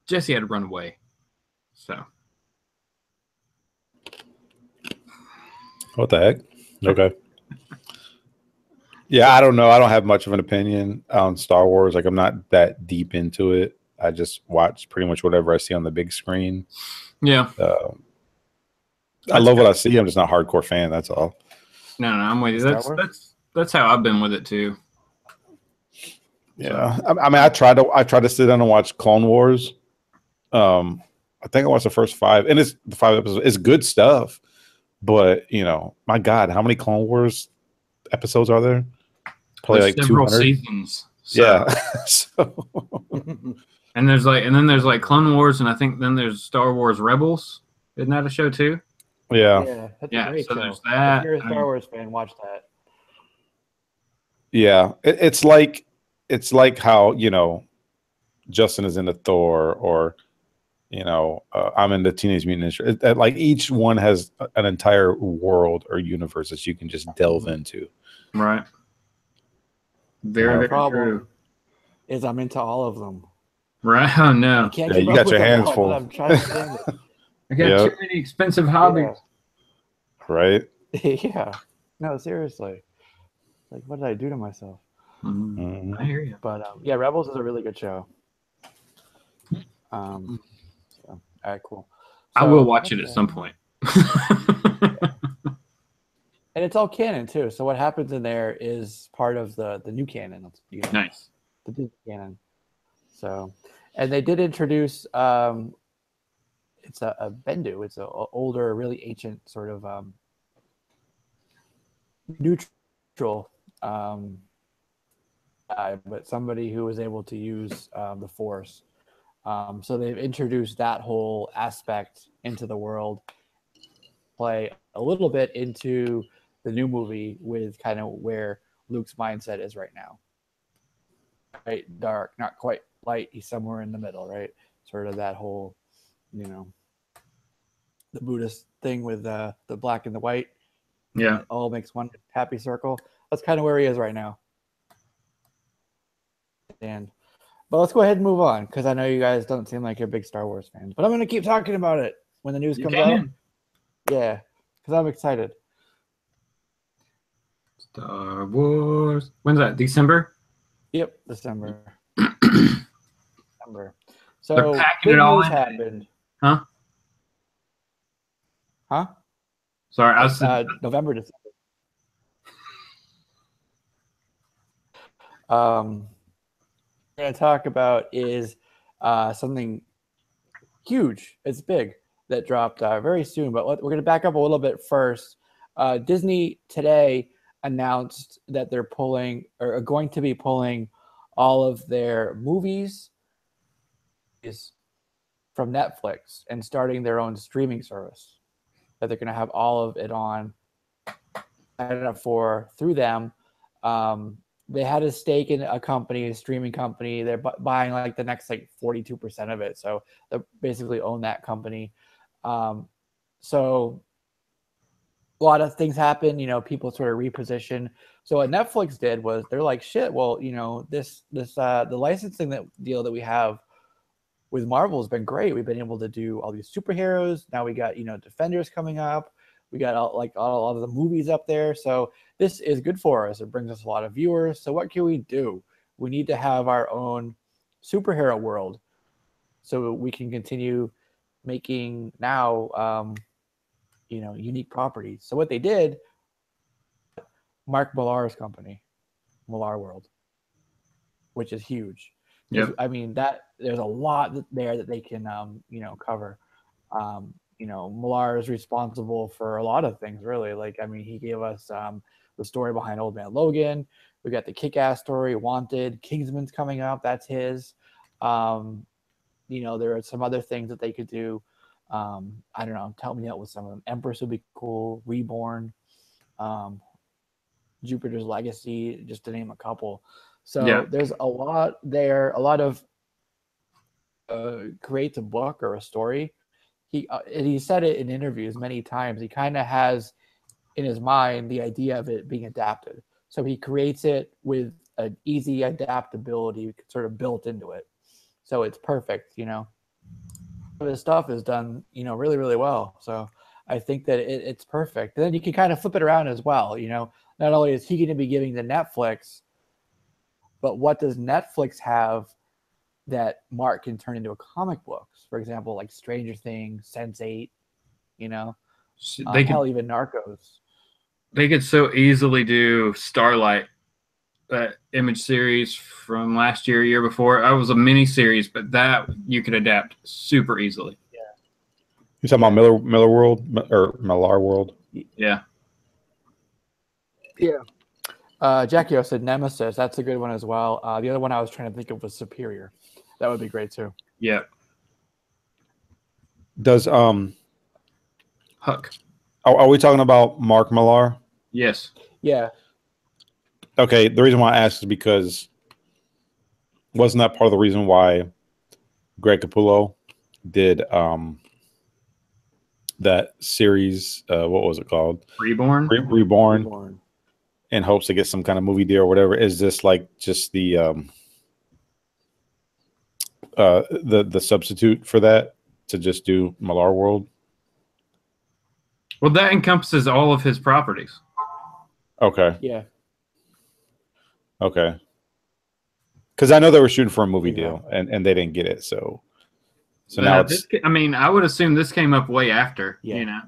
Jesse had to run away. So. What the heck? Okay. Yeah, I don't know. I don't have much of an opinion on Star Wars. Like, I'm not that deep into it. I just watch pretty much whatever I see on the big screen. Yeah. I love what I see. I'm just not a hardcore fan. That's all. No, I'm with you. That's how I've been with it too. Yeah. So. I mean, I tried to sit down and watch Clone Wars. I think I watched the first 5, and it's the 5 episodes. It's good stuff, but you know, my God, how many Clone Wars episodes are there? Probably like several 200 seasons. So. Yeah. So. And then there's like Clone Wars, and I think then there's Star Wars Rebels. Isn't that a show too? Yeah. That's a great show. There's that. If you're a Star Wars fan, watch that. Yeah, it's like how, you know, Justin is into Thor, or you know, I'm into Teenage Mutant Ninja Turtles. Like each one has an entire world or universe that you can just delve into. Right. Very true. Is I'm into all of them. Right? Oh no! You got your hands full. I'm trying to I got too many expensive hobbies. Yeah. Right? Yeah. No, seriously. Like, what did I do to myself? Mm-hmm. I hear you. But yeah, Rebels is a really good show. All right, cool. So, I will watch it at some point. And it's all canon too. So what happens in there is part of the new canon. You know, nice. The new canon. So, and they did introduce it's a Bendu. It's an older, really ancient sort of neutral but somebody who was able to use the Force. So they've introduced that whole aspect into the world, play a little bit into the new movie with kind of where Luke's mindset is right now. Right? Dark, not quite light. He's somewhere in the middle, right? Sort of that whole, you know, the Buddhist thing with the black and the white. Yeah. It all makes one happy circle. That's kind of where he is right now. But let's go ahead and move on, because I know you guys don't seem like you're big Star Wars fans. But I'm going to keep talking about it when the news comes out. Yeah, because I'm excited. Star Wars. When's that? December? Yep, December. December. So they're packing it all in. Happened. Huh? Sorry, I was November, December. We're going to talk about is something huge. It's big that dropped very soon. But we're going to back up a little bit first. Disney today announced that they're pulling or are going to be pulling all of their movies from Netflix and starting their own streaming service that they're going to have all of it on through them. They had a stake in a company, a streaming company. They're buying like the next like 42% of it. So they basically own that company. So a lot of things happen, you know, people sort of reposition. So what Netflix did was they're like, shit, well, you know, the licensing deal that we have with Marvel has been great. We've been able to do all these superheroes. Now we got, you know, Defenders coming up. We got all of the movies up there. So this is good for us. It brings us a lot of viewers. So what can we do? We need to have our own superhero world so we can continue making now, you know, unique properties. So what they did, Mark Millar's company, Millarworld, which is huge. Yeah. I mean, that there's a lot there that they can, you know, cover. You know, Millar is responsible for a lot of things, really. Like, I mean, he gave us the story behind Old Man Logan. We got the Kick-Ass story, Wanted. Kingsman's coming up. That's his. You know, there are some other things that they could do. I don't know. Help me out with some of them. Empress would be cool. Reborn. Jupiter's Legacy, just to name a couple. So there's a lot there. A lot of creates a book or a story. He said it in interviews many times. He kind of has in his mind the idea of it being adapted. So he creates it with an easy adaptability sort of built into it. So it's perfect, you know. His stuff is done, you know, really, really well. So I think that it's perfect. And then you can kind of flip it around as well, you know. Not only is he going to be giving the Netflix, but what does Netflix have that Mark can turn into a comic books? For example, like Stranger Things, Sense8, you know, hell, even Narcos. They could so easily do Starlight, that Image series from last year before. It was a mini series, but that you could adapt super easily. Yeah. You're talking about Millarworld or Millarworld? Yeah. Yeah. Jackie said Nemesis. That's a good one as well. The other one I was trying to think of was Superior. That would be great too. Yeah. Does Huck. are we talking about Mark Millar? Yes. Yeah. Okay, the reason why I asked is because wasn't that part of the reason why Greg Capullo did that series? What was it called? Reborn. Reborn. In hopes to get some kind of movie deal or whatever. Is this like just the substitute for that to just do Millarworld? Well, that encompasses all of his properties. Okay. Yeah. Okay. Because I know they were shooting for a movie deal and they didn't get it. So now it's. I mean, I would assume this came up way after. Yeah. You know.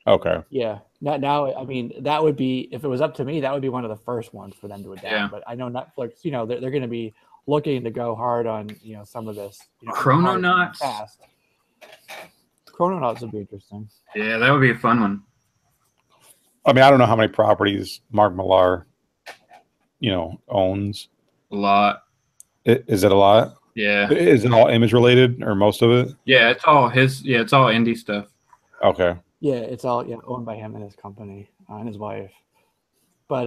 Okay. Yeah. Now, I mean, that would be, if it was up to me, that would be one of the first ones for them to adapt. Yeah. But I know Netflix, you know, they're going to be looking to go hard on, you know, some of this. You know, Chrononauts. Chrononauts would be interesting. Yeah, that would be a fun one. I mean, I don't know how many properties Mark Millar, you know, owns. A lot. Is it a lot? Yeah. Is it all Image related or most of it? Yeah, it's all his. Yeah, it's all indie stuff. Okay. Yeah, it's all owned by him and his company and his wife. But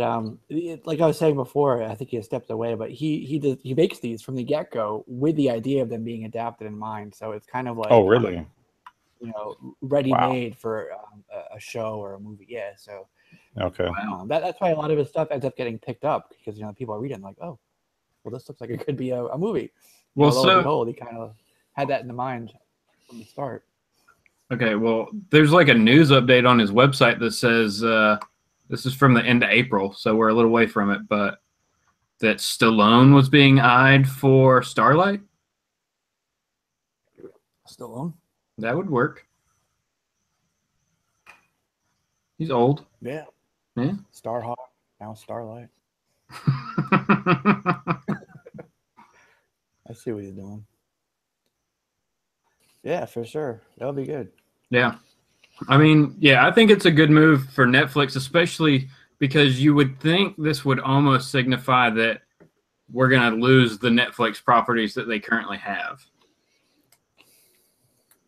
like I was saying before, I think he has stepped away. But he makes these from the get go with the idea of them being adapted in mind. So it's kind of like, oh, really? You know, ready made for a show or a movie. Yeah. So okay. That's why a lot of his stuff ends up getting picked up because, you know, people are reading like, oh, well, this looks like it could be a movie. Well, lo and behold, he kind of had that in the mind from the start. Okay, well, there's like a news update on his website that says this is from the end of April, so we're a little away from it, but that Stallone was being eyed for Starlight. Stallone? That would work. He's old. Yeah. Yeah. Starhawk, now Starlight. I see what he's doing. Yeah, for sure. That'll be good. Yeah. I mean, yeah, I think it's a good move for Netflix, especially because you would think this would almost signify that we're going to lose the Netflix properties that they currently have.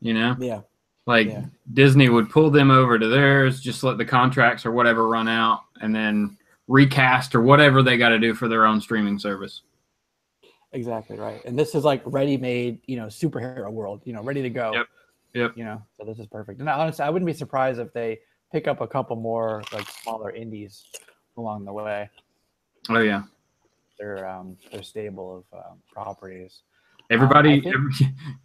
You know? Yeah. Like Yeah. Disney would pull them over to theirs, just let the contracts or whatever run out, and then recast or whatever they got to do for their own streaming service. Exactly right. And this is like ready-made, superhero world, ready to go. Yep. So this is perfect. And honestly, I wouldn't be surprised if they pick up a couple more like smaller indies along the way. Oh yeah. They're stable of properties. Everybody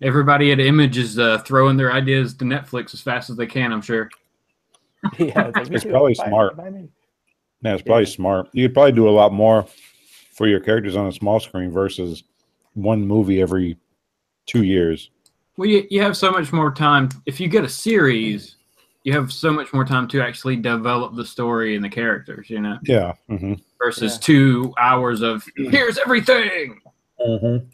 at Image is throwing their ideas to Netflix as fast as they can, I'm sure. Yeah, it's probably smart. Yeah, it's probably smart. You could probably do a lot more for your characters on a small screen versus one movie every 2 years. Well, you have so much more time. If you get a series, you have so much more time to actually develop the story and the characters, Yeah. Mm-hmm. Versus 2 hours of, here's everything. Mm-hmm.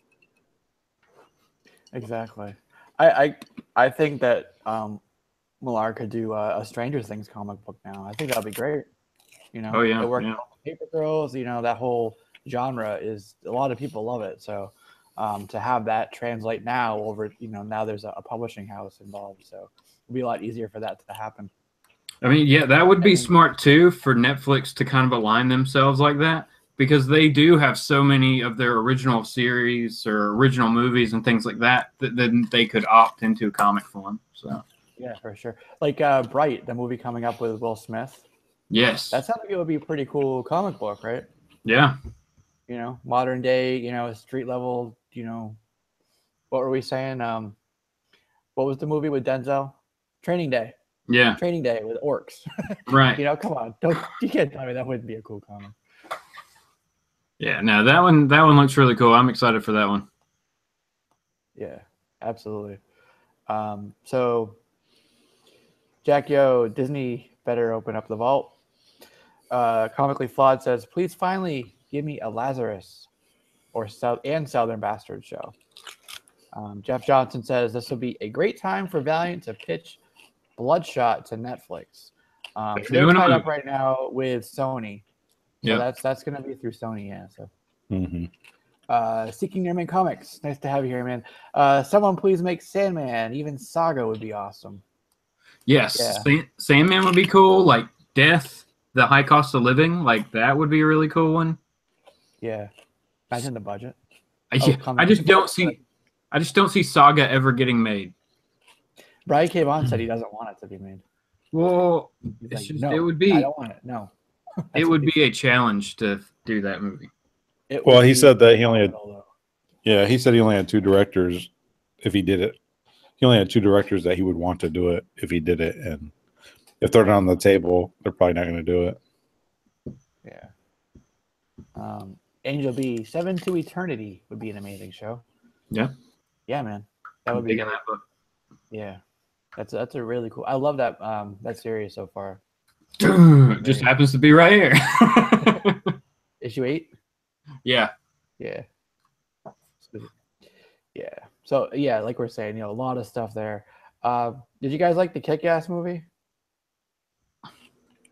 Exactly. I think that Millar could do a Stranger Things comic book now. I think that'd be great. Oh yeah. It worked on Paper Girls. That whole genre is, a lot of people love it. So to have that translate now over, now there's a publishing house involved, so it'll be a lot easier for that to happen. I mean, yeah, that would be smart too for Netflix to kind of align themselves like that, because they do have so many of their original series or original movies and things like that then they could opt into comic form. So yeah, for sure. Like Bright, the movie coming up with Will Smith. Yes, that sounds like it would be a pretty cool comic book, right? Yeah. Modern day, street level. What were we saying? What was the movie with Denzel? Training Day. Yeah. Training Day with orcs. Right. Come on. You can't tell me that wouldn't be a cool comic. Yeah, no, that one looks really cool. I'm excited for that one. Yeah, absolutely. So Jack Yo, Disney better open up the vault. Comically Flawed says, please finally give me a Lazarus and Southern Bastard show. Jeff Johnson says, this will be a great time for Valiant to pitch Bloodshot to Netflix. They're tied up right now with Sony. So that's going to be through Sony, yeah. So, Seeking Your Man Comics, nice to have you here, man. Someone please make Sandman. Even Saga would be awesome. Yes, yeah. Sandman would be cool. Like Death, the High Cost of Living, like that would be a really cool one. Yeah, imagine the budget. I just don't see Saga ever getting made. Brian came on said he doesn't want it to be made. Well, like, it would be. I don't want it. No. It would be a challenge to do that movie. Well, he said that he only had. Yeah, he said he only had 2 directors if he did it. He only had 2 directors that he would want to do it if he did it, and if they're not on the table, they're probably not going to do it. Yeah. Angel B, 7 to Eternity would be an amazing show. Yeah. Yeah, man. That would be. That book. Yeah, that's a really cool. I love that that series so far. Just happens to be right here. Issue 8. Yeah. Yeah. Yeah. So yeah, like we're saying, a lot of stuff there. Did you guys like the Kick-Ass movie?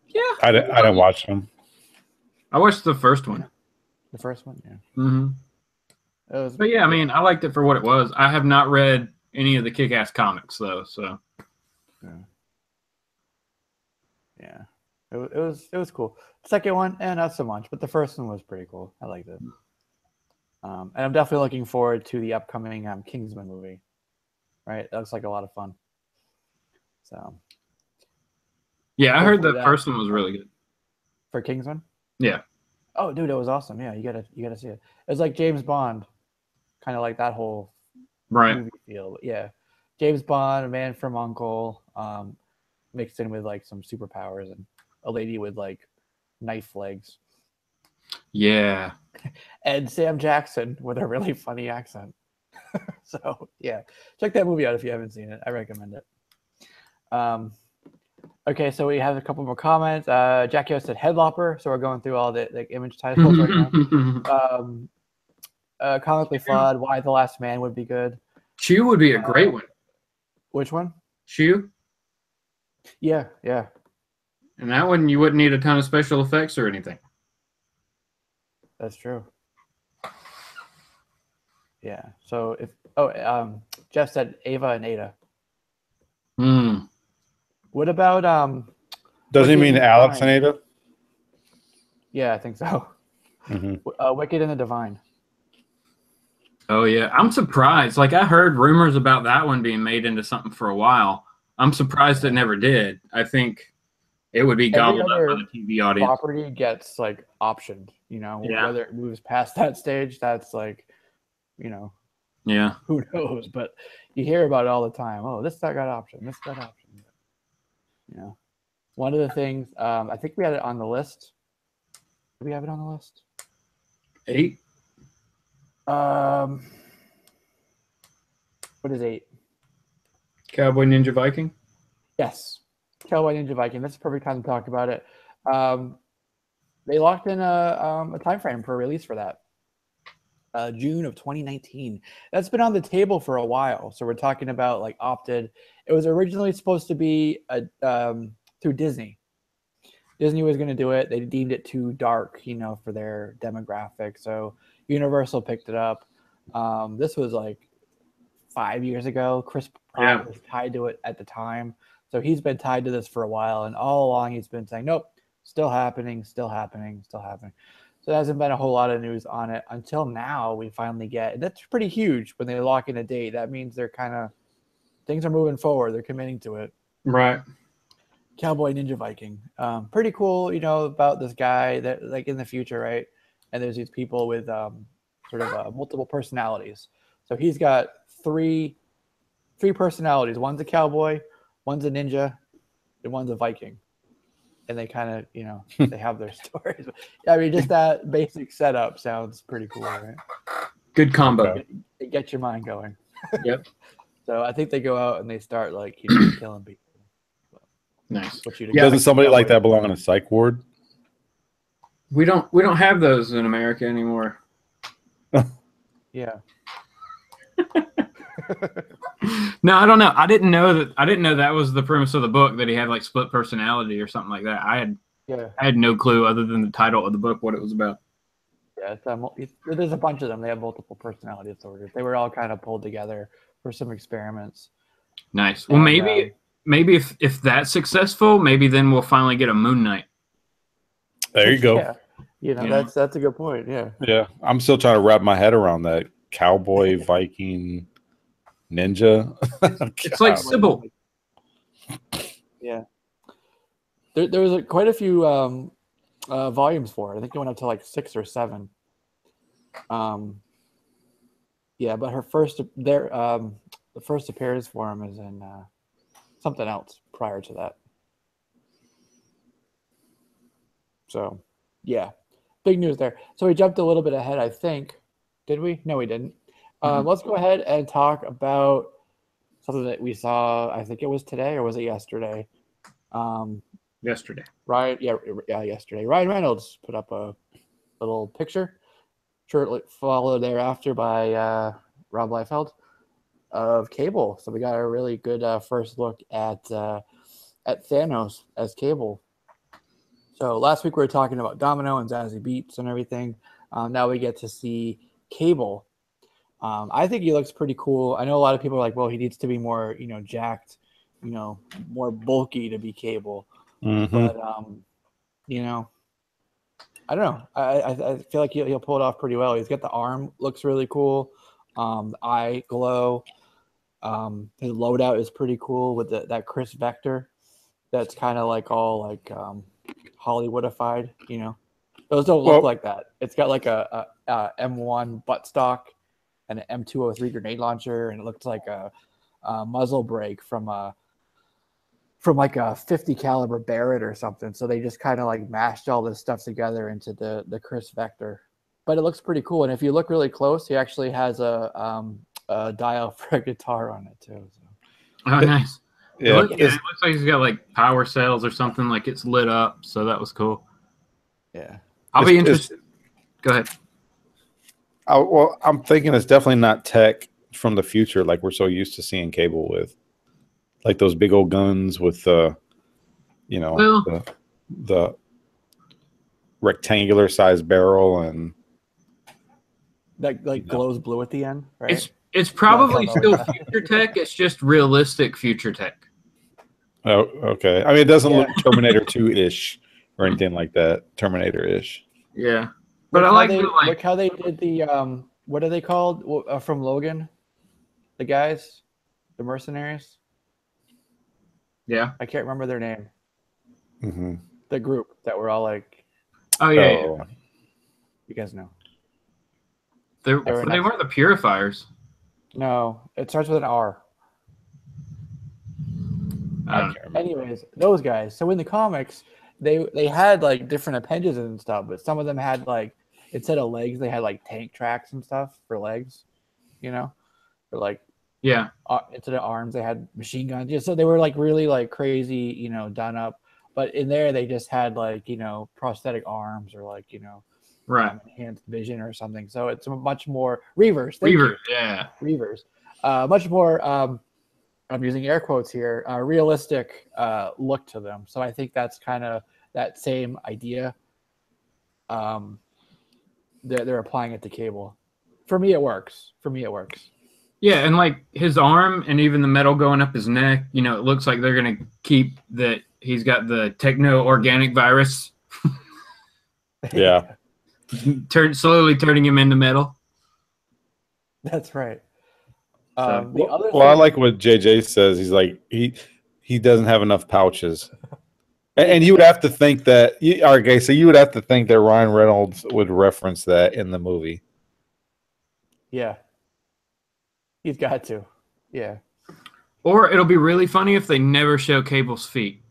Yeah. I didn't watch them. I watched the first one. The first one, yeah. Mm-hmm. But yeah, I mean, I liked it for what it was. I have not read any of the Kick-Ass comics though, so. Yeah. It was cool. The second one, not so much, but the first one was pretty cool. I liked it. And I'm definitely looking forward to the upcoming Kingsman movie. Right? That looks like a lot of fun. So. Yeah, I heard that first one was really good. For Kingsman? Yeah. Oh, dude, it was awesome. Yeah, you gotta see it. It was like James Bond, kind of like that whole movie feel. But yeah, James Bond, a man from U.N.C.L.E., mixed in with like some superpowers and a lady with like knife legs. Yeah. And Sam Jackson with a really funny accent. So yeah, check that movie out if you haven't seen it. I recommend it. Okay, so we have a couple more comments. Jackie said Headlopper, so we're going through all the image titles right now. Comically Flawed, Why the Last Man would be good. Chew would be a great one. Which one? Shoe. Yeah, yeah. And that one, you wouldn't need a ton of special effects or anything. That's true. Yeah. So if Jeff said Ava and Ada. What about Does he Wicked mean and Alex Divine? and Ada? Yeah, I think so. Wicked and the Divine. Oh yeah, I'm surprised. Like I heard rumors about that one being made into something for a while. I'm surprised it never did. I think it would be gobbled up by the TV audience. Property gets like optioned, whether it moves past that stage, that's like, Yeah. Who knows? But you hear about it all the time. Oh, that got optioned. This got optioned. One of the things, I think we had it on the list. Do we have it on the list? 8. What is 8? Cowboy Ninja Viking? Yes. Cowboy Ninja Viking. That's the perfect time to talk about it. They locked in a time frame for a release for that. June of 2019. That's been on the table for a while. So we're talking about like opted. It was originally supposed to be through Disney. Disney was going to do it. They deemed it too dark, for their demographic. So Universal picked it up. This was like 5 years ago. Chris Pratt was tied to it at the time. So he's been tied to this for a while. And all along he's been saying, nope, still happening, still happening, still happening. So there hasn't been a whole lot of news on it until now. We finally get, and that's pretty huge when they lock in a date. That means they're things are moving forward. They're committing to it. Right. Cowboy Ninja Viking. Pretty cool, about this guy that like in the future, right? And there's these people with sort of multiple personalities. So he's got three personalities. One's a cowboy, one's a ninja, and one's a Viking. And they kind of, they have their stories. I mean, just that basic setup sounds pretty cool, right? Good combo. It gets your mind going. Yep. So I think they go out and they start like, killing people. Nice. Doesn't somebody like that belong in a psych ward? We don't have those in America anymore. Yeah. No, I don't know. I didn't know that was the premise of the book, that he had like split personality or something like that. I had no clue other than the title of the book what it was about. Yeah, there's a bunch of them. They have multiple personality disorders. They were all kind of pulled together for some experiments. Nice. Well, maybe if that's successful, maybe then we'll finally get a Moon Knight. There you go. Yeah. That's a good point. Yeah. Yeah. I'm still trying to wrap my head around that cowboy, Viking, ninja. It's like Sybil. Yeah. There was quite a few volumes for it. I think it went up to like 6 or 7. Yeah, but the first appearance for him is in something else prior to that. So, yeah, big news there. So we jumped a little bit ahead, I think. Did we? No, we didn't. Let's go ahead and talk about something that we saw. I think it was today, or was it yesterday? Yesterday. Right? Yeah, yesterday. Ryan Reynolds put up a little picture, shortly followed thereafter by Rob Liefeld, of Cable. So we got a really good first look at Thanos as Cable. So last week we were talking about Domino and Zazie Beetz and everything. Now we get to see Cable. I think he looks pretty cool. I know a lot of people are like, well, he needs to be more, jacked, more bulky to be Cable. Mm-hmm. But I don't know. I feel like he'll pull it off pretty well. He's got the arm, looks really cool. The eye glow. His loadout is pretty cool with that Chris Vector. That's kind of like all like Hollywoodified. Those don't look like that. It's got like a M1 buttstock and an M203 grenade launcher, and it looks like a muzzle brake from like a 50 caliber Barrett or something. So they just kind of like mashed all this stuff together into the Chris Vector. But it looks pretty cool. And if you look really close, he actually has a dial for a guitar on it too. So. Oh, nice. Yeah, it looks like he's got like power cells or something, like it's lit up. So that was cool. Yeah. I'll be interested. Go ahead. I'm thinking it's definitely not tech from the future like we're so used to seeing Cable with. like those big old guns with you know, Well, the rectangular size barrel and That like glows blue at the end, right? it's probably Not still Cowboy. future tech. It's just realistic future tech. oh, okay. I mean, it doesn't Yeah. look Terminator 2-ish or anything like that. Terminator-ish. Yeah, but Look I how like they, the like. look how they did the what are they called from Logan? The guys, the mercenaries. Yeah. I can't remember their name. Mm-hmm. The group that were all like, Oh yeah. Yeah. Oh, you guys know. They were weren't nice. the purifiers. No, it starts with an R. I don't know. Anyways, those guys. So in the comics, they had like different appendages and stuff, but some of them had like instead of legs, they had like tank tracks and stuff for legs, you know, or like Yeah. instead of arms, they had machine guns. Yeah, so they were like really like crazy, you know, done up. But in there, they just had like prosthetic arms or like Right. enhanced vision or something. So it's a much more reverse. Thank you. Yeah. Reverse. Much more. I'm using air quotes here. Realistic look to them. So I think that's kind of that same idea. They're applying it to Cable. For me, it works. Yeah, and like his arm and even the metal going up his neck, it looks like they're gonna keep that he's got the techno organic virus. yeah. Slowly turning him into metal. That's right. So, The other Well, I thing- like what JJ says. He's like he doesn't have enough pouches, and you would have to think that. Okay, so you would have to think that Ryan Reynolds would reference that in the movie. Yeah. He's got to. Yeah. or it'll be really funny if they never show Cable's feet.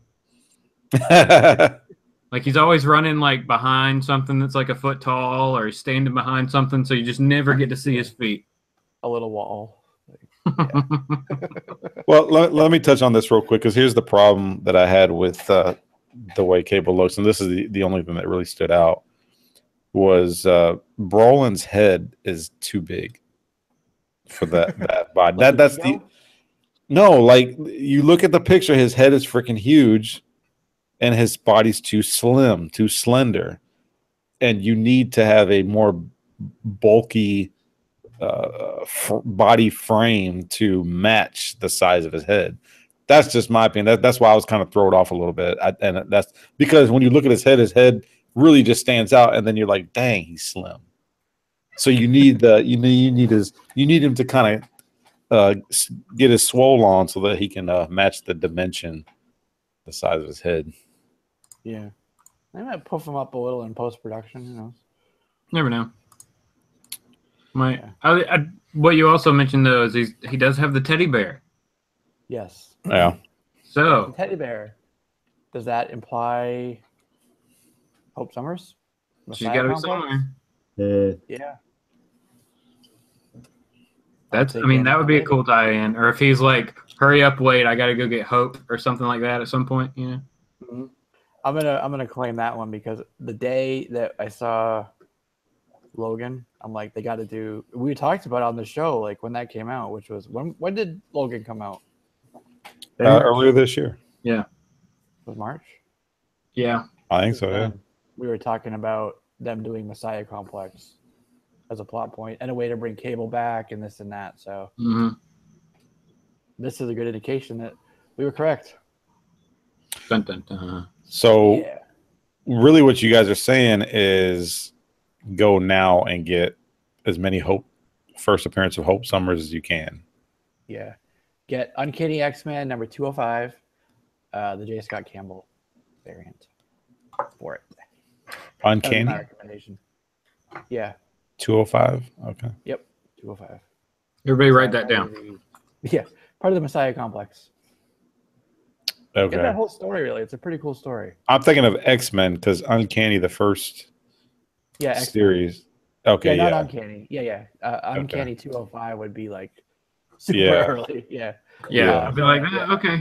Like he's always running like behind something that's like a foot tall, or he's standing behind something, so you just never get to see his feet. A little wall. Well, let me touch on this real quick because here's the problem that I had with the way Cable looks, and this is the only thing that really stood out was Brolin's head is too big for that body. Like That's the the ego? no, like you look at the picture, his head is freaking huge, and his body's too slim, too slender, and you need to have a more bulky body frame to match the size of his head. That's just my opinion. That's why I was kind of thrown off a little bit. And that's because when you look at his head really just stands out, and then you're like, dang, he's slim. So you need you need him to kind of get his swole on so that he can match the dimension, the size of his head. Yeah. They might puff him up a little in post production, who knows? Never know. What you also mentioned though is he does have the teddy bear. Yes. Yeah. The So teddy bear. Does that imply Hope Summers? she's Messiah got to be complex? somewhere. Yeah. That would be a cool tie-in. Or if he's like, hurry up, wait, I got to go get Hope or something like that at some point. Mm-hmm. I'm gonna claim that one because the day that I saw Logan, I'm like, they got to do. We talked about it on the show, like when that came out, which was when did Logan come out? Earlier this year. Yeah. It was March. Yeah. I think so, yeah. And we were talking about them doing Messiah Complex as a plot point and a way to bring Cable back and this and that. So this is a good indication that we were correct. Dun, dun, dun. So Yeah. really what you guys are saying is go now and get as many first appearance of Hope Summers as you can. Yeah. Get Uncanny X-Men number 205, the J. Scott Campbell variant for it. Uncanny? That's my recommendation. Yeah. 205? Okay. Yep. 205. Everybody write that down. Yeah. Part of the Messiah Complex. Okay. Get that whole story, really. It's a pretty cool story. I'm thinking of X-Men because Uncanny, the first X-Men. series. Okay, yeah. yeah. Not Uncanny. Yeah. Uncanny 205 would be like super Yeah. early. Yeah. Yeah. I'd be like, Yeah. Okay.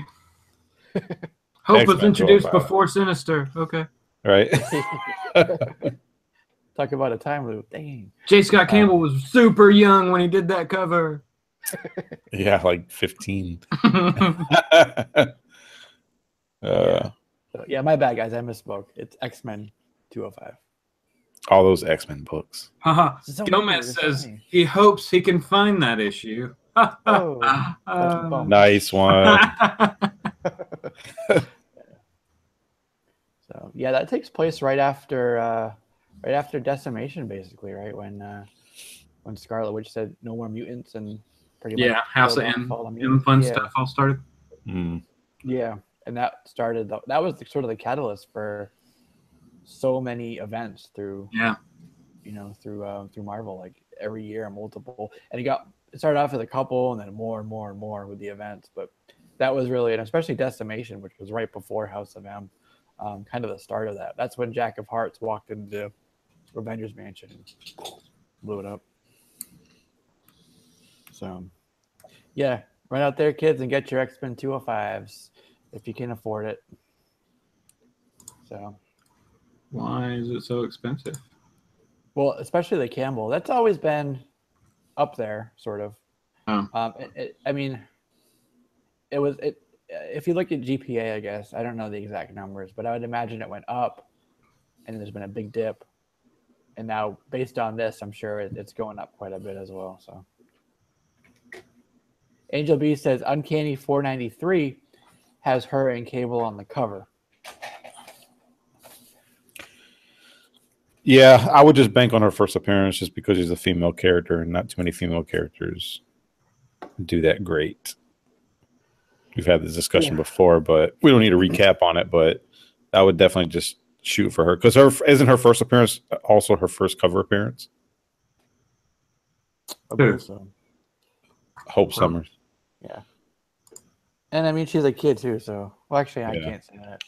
Hope was X-Men introduced 205. before Sinister. Okay. Right? Talk about a time loop. Dang. J. Scott Campbell was super young when he did that cover. Yeah, like 15. So, yeah, my bad, guys. I misspoke. It's X-Men 205. All those X-Men books. Haha. So Gomez many, says he hopes he can find that issue. Oh, bum. Nice one. So yeah, that takes place right after Decimation, basically, right when Scarlet Witch said no more mutants and pretty much House of killed off M, all the M mutants. fun Yeah. stuff all started. Yeah, and that started that was sort of the catalyst for so many events through through Marvel, like every year multiple, and it started off with a couple and then more and more and more with the events, but that was really, and especially Decimation, which was right before House of M, kind of the start of that. That's when Jack of Hearts walked into Avengers Mansion and blew it up. So yeah, run out there, kids, and get your X-Men 205s if you can afford it. So Why is it so expensive? well, especially the Campbell. That's always been up there, sort of. Oh. I mean, if you look at GPA, I guess, I don't know the exact numbers, but I would imagine it went up and there's been a big dip. And now, based on this, I'm sure it's going up quite a bit as well. So, Angel B says Uncanny 493 has her and Cable on the cover. Yeah, I would just bank on her first appearance just because she's a female character, and not too many female characters do that great. We've had this discussion before, but we don't need a recap on it. But I would definitely just shoot for her because isn't her first appearance also her first cover appearance? I believe so. Hope Summers. Yeah. And I mean, she's a kid too, so well, actually, I can't say that.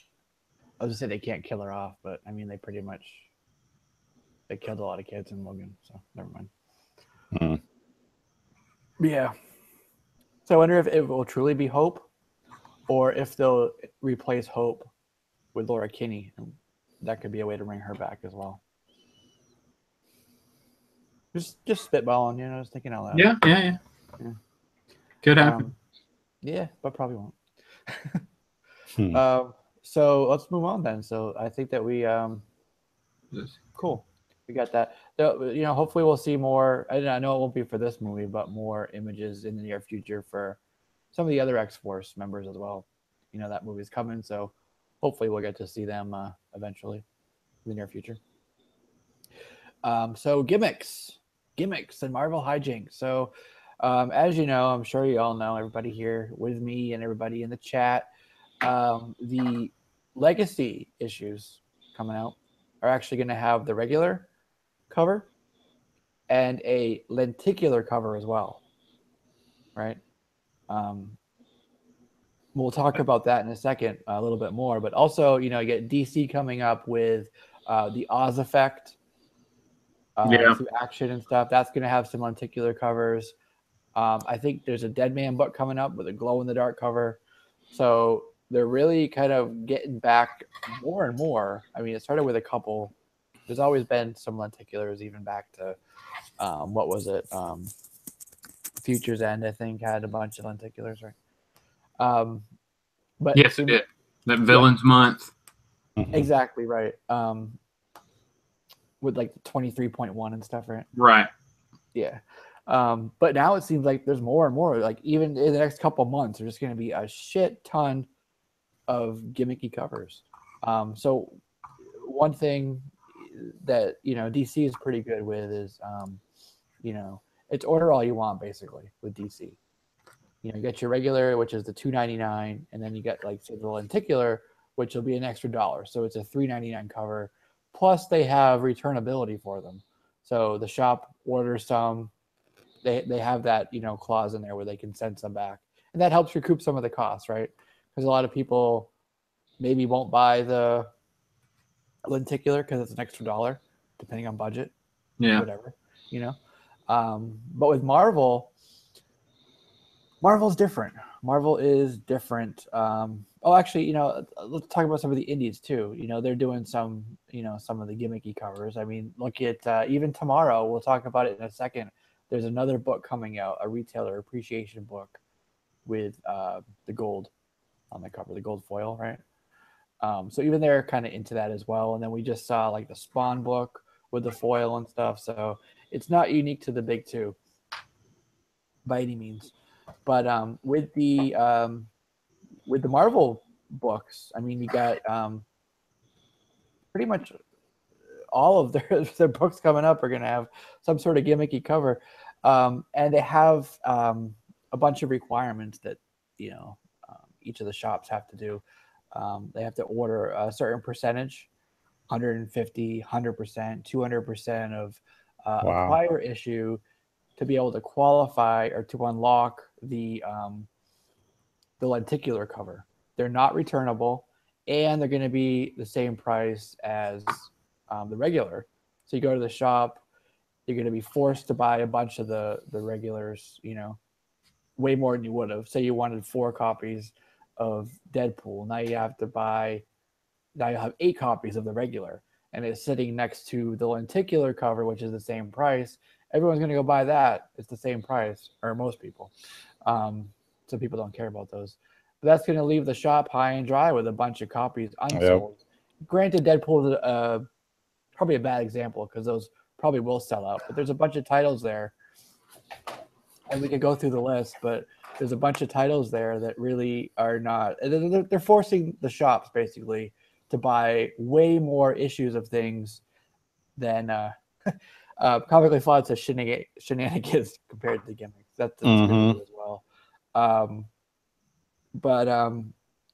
I was just say they can't kill her off, but I mean, they killed a lot of kids in Logan, so never mind. Yeah. So I wonder if it will truly be Hope, or if they'll replace Hope with Laura Kinney. That could be a way to bring her back as well. Just spitballing, just thinking out loud. Yeah. Could happen. Yeah, but probably won't. So let's move on then. So I think that we cool. We got that. So, hopefully we'll see more. I know it won't be for this movie, but more images in the near future for some of the other X-Force members as well. That movie's coming, so hopefully we'll get to see them eventually in the near future. So Gimmicks and Marvel Hijinx. So as you know, I'm sure you all know, everybody here with me and everybody in the chat, the legacy issues coming out are actually going to have the regular cover and a lenticular cover as well, right? We'll talk about that in a second, a little bit more, but also, you get DC coming up with the Oz effect through action and stuff. That's going to have some lenticular covers. I think there's a Dead Man book coming up with a glow-in-the-dark cover. So they're really kind of getting back more and more. I mean, it started with a couple. There's always been some lenticulars, even back to, what was it? Future's End, I think, had a bunch of lenticulars, right? But yes, it did. That Villains Month. Exactly, right. With like the 23.1 and stuff, right? Right. Yeah. But now it seems like there's more and more. Like even in the next couple months, there's just going to be a shit ton of gimmicky covers. So one thing that DC is pretty good with is it's order all you want basically with DC. You get your regular, which is the $2.99, and then you get like say the lenticular, which will be an extra $1. So it's a $3.99 cover. Plus they have returnability for them. So the shop orders some. They have that clause in there where they can send some back, and that helps recoup some of the costs, right? Because a lot of people maybe won't buy the lenticular because it's an extra $1, depending on budget, whatever, But with Marvel's different. Marvel is different. Actually, let's talk about some of the indies too. They're doing some of the gimmicky covers. I mean, look at even tomorrow. We'll talk about it in a second. there's another book coming out, a retailer appreciation book with the gold on the cover, the gold foil, right? So even they're kind of into that as well. And then we just saw like the Spawn book with the foil and stuff. So it's not unique to the big two by any means. But with the Marvel books, I mean, you got pretty much all of their books coming up are going to have some sort of gimmicky cover. And they have a bunch of requirements that, each of the shops have to do. They have to order a certain percentage, 150, 100%, 200% of a prior issue to be able to qualify or to unlock the lenticular cover. They're not returnable, and they're going to be the same price as the regular. So you go to the shop, you're going to be forced to buy a bunch of the regulars, way more than you would have. Say you wanted 4 copies of Deadpool. Now you have 8 copies of the regular, and it's sitting next to the lenticular cover, which is the same price. Everyone's going to go buy that. It's the same price, or most people. So people don't care about those. But that's going to leave the shop high and dry with a bunch of copies unsold. Yep. Granted, Deadpool is probably a bad example because those probably will sell out. But there's a bunch of titles there, and we could go through the list, but there's a bunch of titles there that really are not. They're forcing the shops basically to buy way more issues of things than Comically Flawed says shenanigans compared to the gimmicks. That's good as well.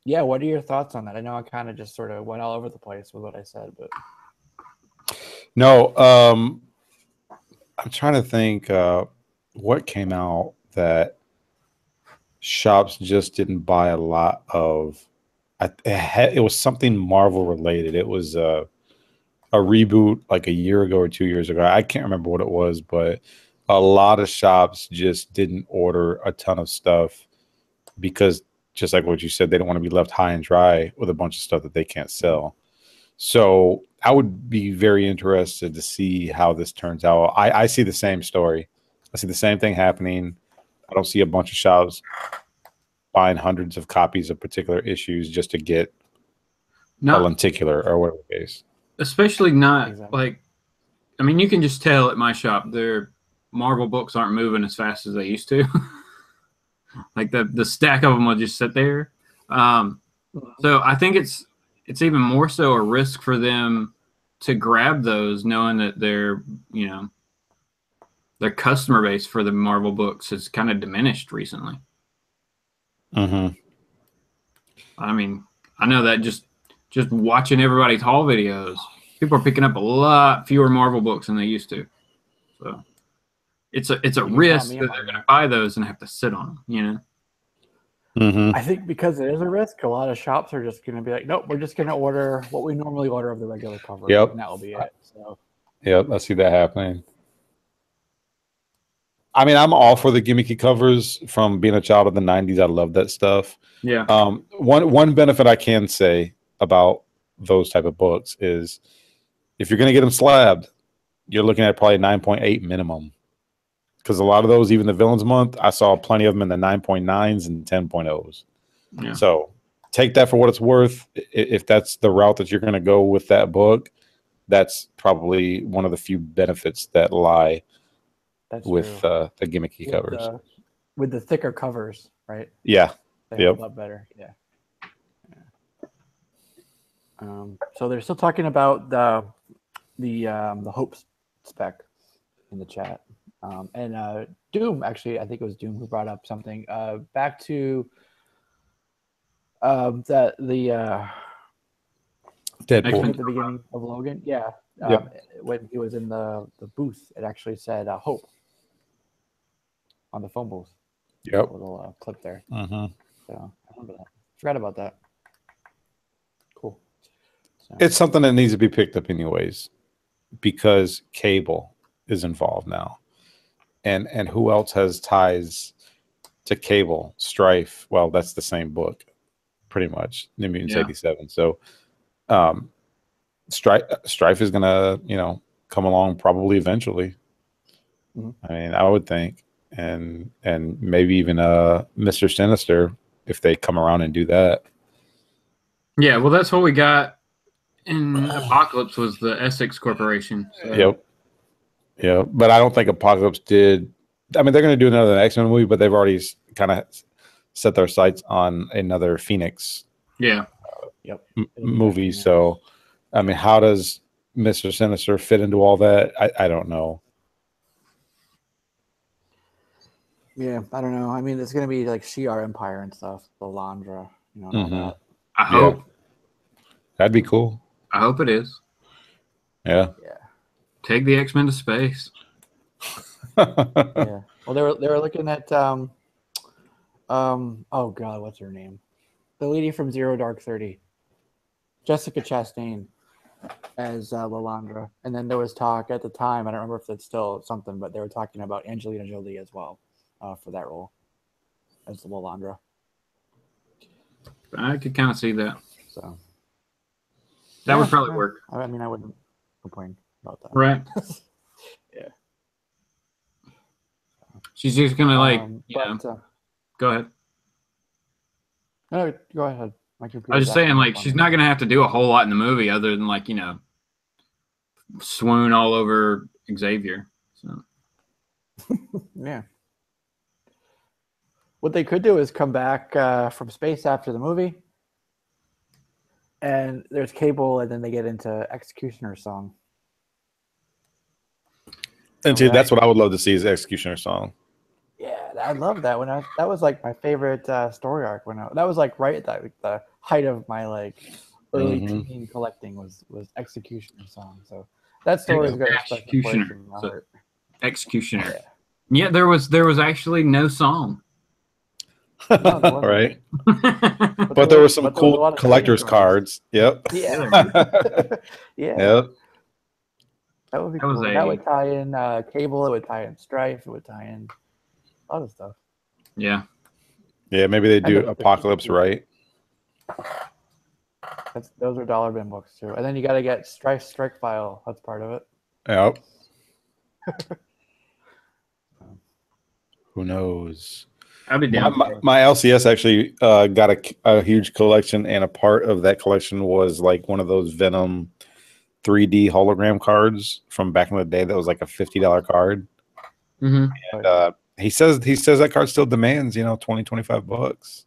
Yeah, what are your thoughts on that? I know I kind of just sort of went all over the place with what I said, but no, I'm trying to think what came out that shops just didn't buy a lot of. It was something Marvel related. It was a reboot like a year ago or 2 years ago. I can't remember what it was, but a lot of shops just didn't order a ton of stuff because, just like what you said, they don't want to be left high and dry with a bunch of stuff that they can't sell. So I would be very interested to see how this turns out. I see the same story. I see the same thing happening. I don't see a bunch of shops buying hundreds of copies of particular issues just to get a lenticular or whatever the case. Especially not like, I mean, you can just tell at my shop, their Marvel books aren't moving as fast as they used to. Like the stack of them will just sit there. So I think it's even more so a risk for them to grab those, knowing that their customer base for the Marvel books has kind of diminished recently. Mm-hmm. I mean, I know that just watching everybody's haul videos, people are picking up a lot fewer Marvel books than they used to. So it's a risk that they're going to buy those and have to sit on them, Mm-hmm. I think because it is a risk, a lot of shops are just going to be like, nope, we're just going to order what we normally order of the regular cover. Yep. And that will be it. So. Yep, I see that happening. I mean, I'm all for the gimmicky covers. From being a child of the 90s, I love that stuff. Yeah. One benefit I can say about those type of books is if you're going to get them slabbed, you're looking at probably 9.8 minimum. Because a lot of those, even the Villains Month, I saw plenty of them in the 9.9s and 10.0s. Yeah. So take that for what it's worth. If that's the route that you're going to go with that book, that's probably one of the few benefits that lie with the gimmicky covers. With the thicker covers, right? Yeah. They hold up better. Yeah. So they're still talking about the Hope spec in the chat. And Doom, actually, I think it was Doom who brought up something. Back to the Deadpool at the beginning of Logan. Yeah. When he was in the booth, it actually said Hope on the phone booth. Yep. A little clip there. Mm-hmm. So I remember that. Forgot about that. Cool. So. It's something that needs to be picked up anyways, because Cable is involved now. And who else has ties to Cable? Strife. Well, that's the same book, pretty much. New Mutants 87. So Strife is gonna, come along probably eventually. I mean, I would think, and maybe even Mr. Sinister if they come around and do that. Yeah, well, that's what we got in Apocalypse was the Essex Corporation. So. Yep. But I don't think Apocalypse did. I mean, they're going to do another X-Men movie, but they've already kind of set their sights on another Phoenix. Movie. So, I mean, how does Mr. Sinister fit into all that? I don't know. Yeah, I don't know. I mean, it's gonna be like Shi'ar Empire and stuff, the Landra, and all that. I hope. That'd be cool. I hope it is. Yeah. Take the X-Men to space. Yeah. Well, they were looking at oh god, what's her name? The lady from Zero Dark 30, Jessica Chastain, as Lilandra. And then there was talk at the time. I don't remember if that's still something, but they were talking about Angelina Jolie as well. For that role as the Lilandra. I could kind of see that. So that would probably work. I mean, I wouldn't complain about that. Right. Yeah. She's just going to go ahead. No, go ahead. I was just saying, like, she's not going to have to do a whole lot in the movie other than, like, swoon all over Xavier. So. Yeah. What they could do is come back from space after the movie, and there's Cable, and then they get into Executioner's Song. And see, that's what I would love to see is Executioner's Song. Yeah, I love that. That was like my favorite story arc. That was like right at the height of my like early teen collecting was Executioner's Song. So that story is got a special place in my heart. Executioner. Yeah, there was actually no song. No, right. But there were some cool collector's cards. Yep. Yeah. Yep. That would be cool. That would tie in Cable. It would tie in Strife. It would tie in a lot of stuff. Yeah. Yeah, maybe they do Apocalypse right. Those are dollar bin books too. And then you got to get Strife's Strike File. That's part of it. Yep. Who knows? I'll be down. My LCS actually got a huge collection, and a part of that collection was like one of those Venom 3D hologram cards from back in the day. That was like a $50 card. Mm-hmm. And he says that card still demands, $20-25.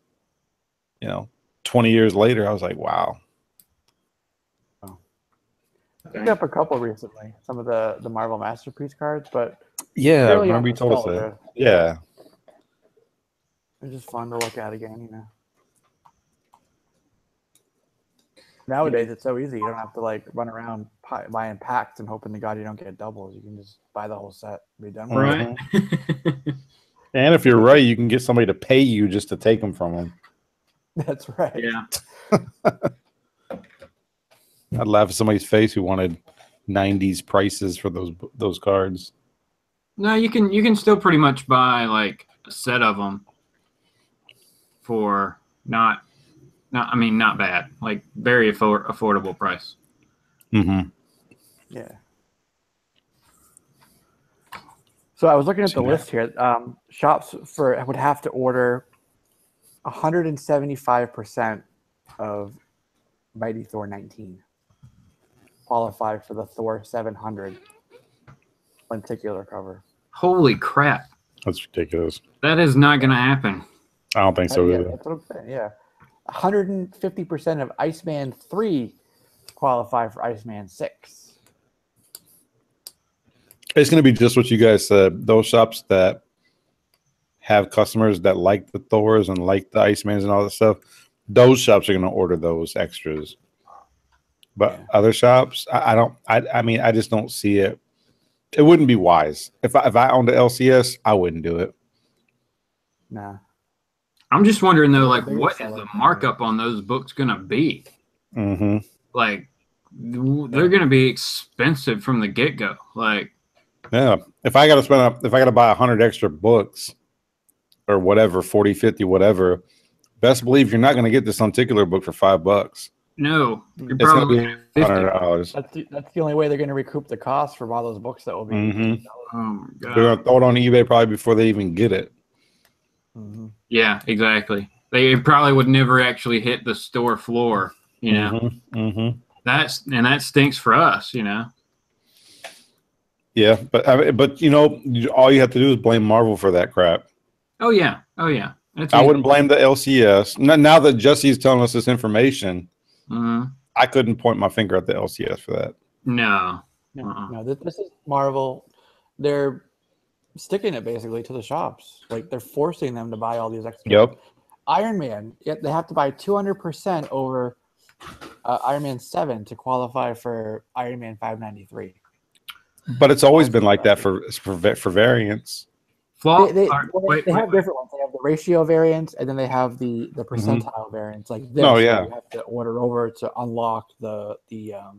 20 years later, I was like, wow. I picked up a couple recently, some of the Marvel Masterpiece cards, but yeah, I remember you told us that. Yeah. It's just fun to look at again, Nowadays, it's so easy. You don't have to like run around buying packs and hoping to God you don't get doubles. You can just buy the whole set, be done with right. it. And if you're right, you can get somebody to pay you just to take them from them. That's right. Yeah. I'd laugh at somebody's face who wanted 90s prices for those cards. No, you can still pretty much buy like a set of them for not bad, like very affordable price. Mm-hmm. Yeah. So I was looking at the list here. Shops would have to order 175% of Mighty Thor 19 qualify for the Thor 700 lenticular cover. Holy crap! That's ridiculous. That is not going to happen. I don't think so either. That's what I'm saying. Yeah, 150% of Iceman 3 qualify for Iceman 6. It's going to be just what you guys said. Those shops that have customers that like the Thors and like the Icemans and all that stuff, those shops are going to order those extras. But other shops, I just don't see it. It wouldn't be wise. If I owned an LCS, I wouldn't do it. Nah. I'm just wondering though, like, what is the markup on those books going to be? Mm-hmm. Like, they're going to be expensive from the get-go. Like, yeah, if I got to buy 100 extra books or whatever, 40, 50, whatever, best believe you're not going to get this lenticular book for $5. No, you're It's going to probably be looking at 50. $100. That's the only way they're going to recoup the cost from all those books that will be. Mhm. Oh my They're going to god. throw it on eBay probably before they even get it. Mm-hmm. Yeah, exactly. They probably would never actually hit the store floor. You know, that stinks for us. You know. Yeah, but you know, all you have to do is blame Marvel for that crap. Oh yeah. That's I easy. wouldn't blame the LCS. Now that Jesse's telling us this information, Mhm. I couldn't point my finger at the LCS for that. No. No, this is Marvel. They're sticking it basically to the shops. Like they're forcing them to buy all these extra. Yep. Iron Man, they have to buy 200% over Iron Man 7 to qualify for Iron Man 593. But it's always been like that for variants. They have different ones. They have the ratio variants, and then they have the percentile variants. Like this, Oh, yeah. you have to order over to unlock the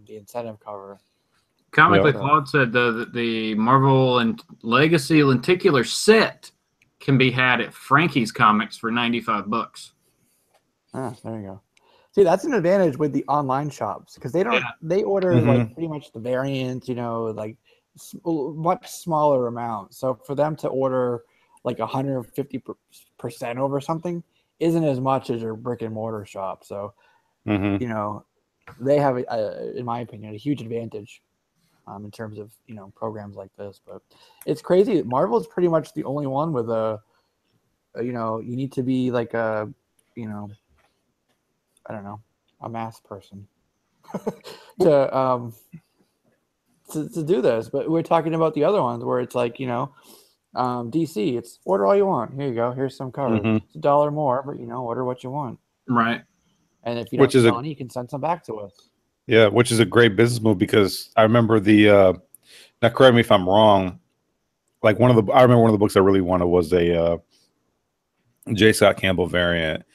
incentive cover. Comically Yep. Flawed said the Marvel and Legacy lenticular set can be had at Frankie's Comics for $95. Ah, there you go. See, that's an advantage with the online shops because they don't. They order like pretty much the variants, you know, like much smaller amounts. So for them to order like 150% over something isn't as much as your brick and mortar shop. So you know, they have, in my opinion, a huge advantage in terms of, you know, programs like this. But it's crazy. Marvel is pretty much the only one with you know, you need to be like a, you know, I don't know, a math person to do this. But we're talking about the other ones where it's like, you know, DC, it's order all you want. Here you go. Here's some covers. It's $1 more, but, you know, order what you want. Right. And if you don't sell any, you can send some back to us. Yeah, which is a great business move because I remember now correct me if I'm wrong, like I remember one of the books I really wanted was a J. Scott Campbell variant,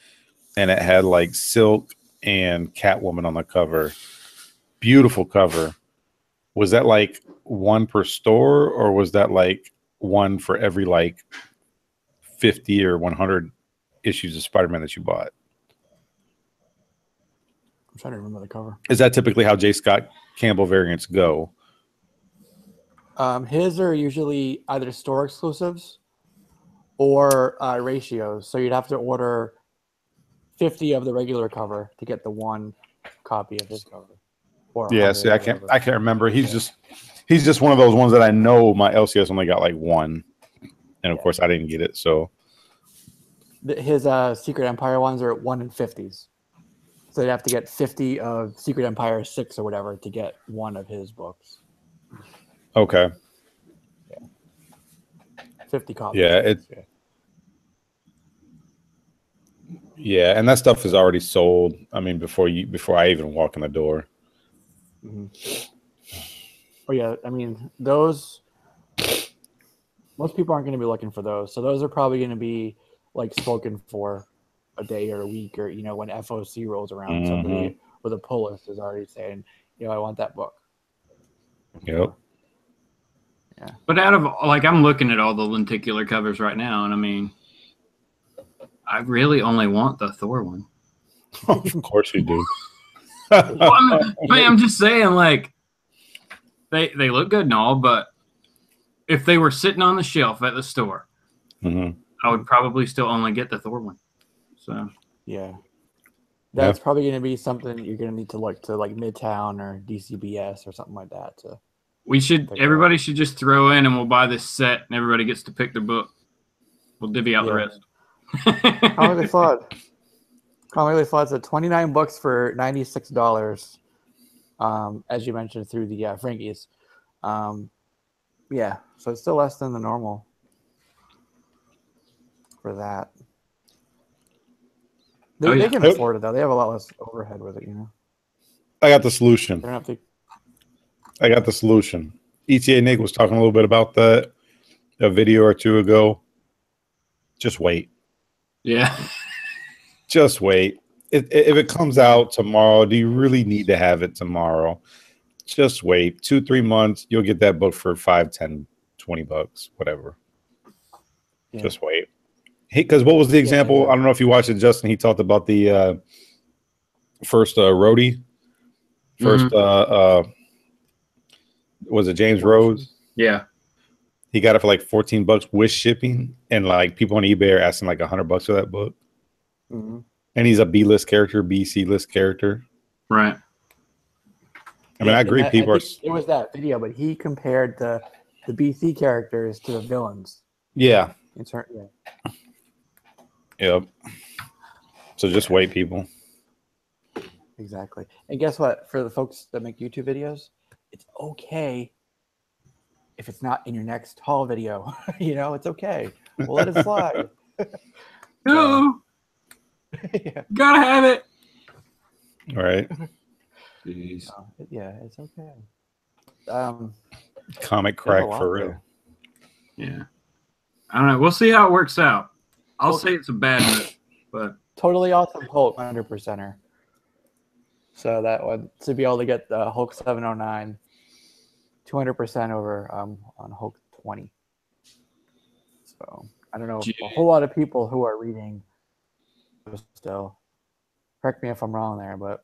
and it had like Silk and Catwoman on the cover. Beautiful cover. Was that like one per store, or was that like one for every like 50 or 100 issues of Spider-Man that you bought? I'm trying to remember the cover. Is that typically how J. Scott Campbell variants go? His are usually either store exclusives or ratios. So you'd have to order 50 of the regular cover to get the one copy of his cover. Or Yeah, see, I can't remember. He's just one of those ones that I know my LCS only got like one, and of course I didn't get it. So his Secret Empire ones are at 1 in 50s. So they'd have to get 50 of Secret Empire 6 or whatever to get one of his books. okay, 50 copies. Yeah, and that stuff is already sold. I mean, before I even walk in the door. Oh yeah, I mean those. Most people aren't going to be looking for those, so those are probably going to be like spoken for a day or a week, or you know, when FOC rolls around, somebody with a pull list is already saying, you know, I want that book. Yep. Yeah. But out of like, I'm looking at all the lenticular covers right now, and I mean, I really only want the Thor one. Of course you do. Well, I'm just saying, like, they look good and all, but if they were sitting on the shelf at the store, I would probably still only get the Thor one. So yeah, that's probably going to be something you're going to need to look to, like Midtown or DCBS or something like that. Everybody should just throw in, and we'll buy this set, and everybody gets to pick their book. We'll divvy out the rest. Comically Flood's at 29 books for $96. As you mentioned through the Frankie's. Yeah, so it's still less than the normal for that. They can afford it though. They have a lot less overhead with it, you know. I got the solution. They don't have to... I got the solution. ETA Nick was talking a little bit about that a video or two ago. Just wait. Yeah. Just wait. If it comes out tomorrow, do you really need to have it tomorrow? Just wait 2-3 months. You'll get that book for $5, $10, $20, whatever. Yeah. Just wait. Because what was the example? I don't know if you watched it, Justin. He talked about the Rhodey. First was it James Rhodes? Yeah. He got it for like $14 with shipping, and like people on eBay are asking like $100 for that book. Mm-hmm. And he's a B-list character, B-C-list character. Right. I mean, I agree. People are. It was that video, but he compared the BC characters to the villains. Yeah. Yeah. Yep. So just wait, people. Exactly. And guess what? For the folks that make YouTube videos, it's okay if it's not in your next haul video. You know, it's okay. We'll let it slide. No. Yeah. Gotta have it. All right. Jeez. Yeah, it's okay. Comic crack for real. There. Yeah. I don't know. We'll see how it works out. I'll say it's a bad move, but Totally Awesome Hulk 100%er. So that one, to be able to get the Hulk 709 200% over on Hulk 20. So I don't know, a whole lot of people who are reading still. Correct me if I'm wrong there, but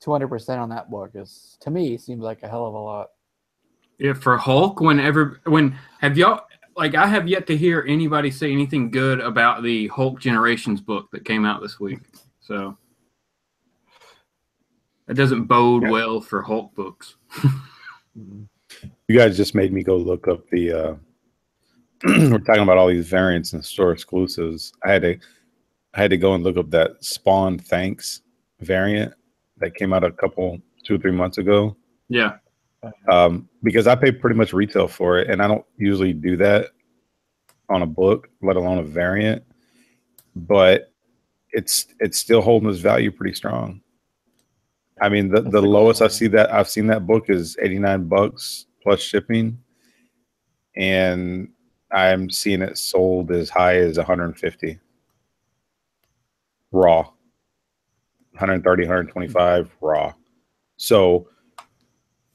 200% on that book is, to me, seems like a hell of a lot. yeah, for Hulk, when have y'all, like, I have yet to hear anybody say anything good about the Hulk Generations book that came out this week. So that doesn't bode well for Hulk books. You guys just made me go look up the we're talking about all these variants and store exclusives. I had to go and look up that Spawn Thanks variant that came out 2 or 3 months ago. Yeah. Because I pay pretty much retail for it, and I don't usually do that on a book, let alone a variant. But it's still holding its value pretty strong. I mean, the lowest I've seen that book is $89 plus shipping, and I'm seeing it sold as high as 150 raw, 130, 125 raw. So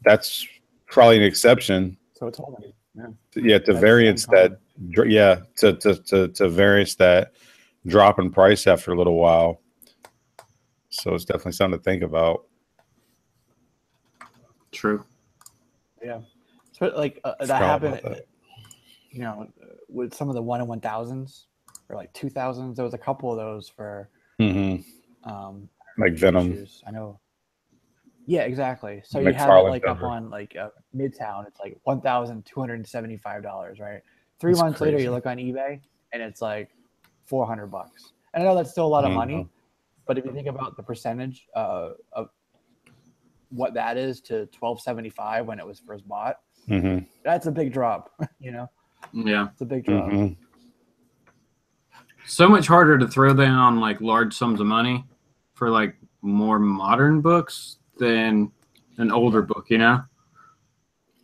that's probably an exception. So it's holding. Yeah, to variants that to variants that drop in price after a little while. So it's definitely something to think about. True. Yeah. So like that happened, you know, with some of the 1 in 1000s or like 2000s. There was a couple of those for like Venom. Issues. I know. Yeah, exactly. So McFarlane you have it like cover. up on like Midtown. It's like $1,275, right? 3 months later, you look on eBay and it's like $400. And I know that's still a lot of money, but if you think about the percentage of what that is to $1,275 when it was first bought, that's a big drop. You know? Yeah, it's a big drop. So much harder to throw down like large sums of money for like more modern books than an older book, you know?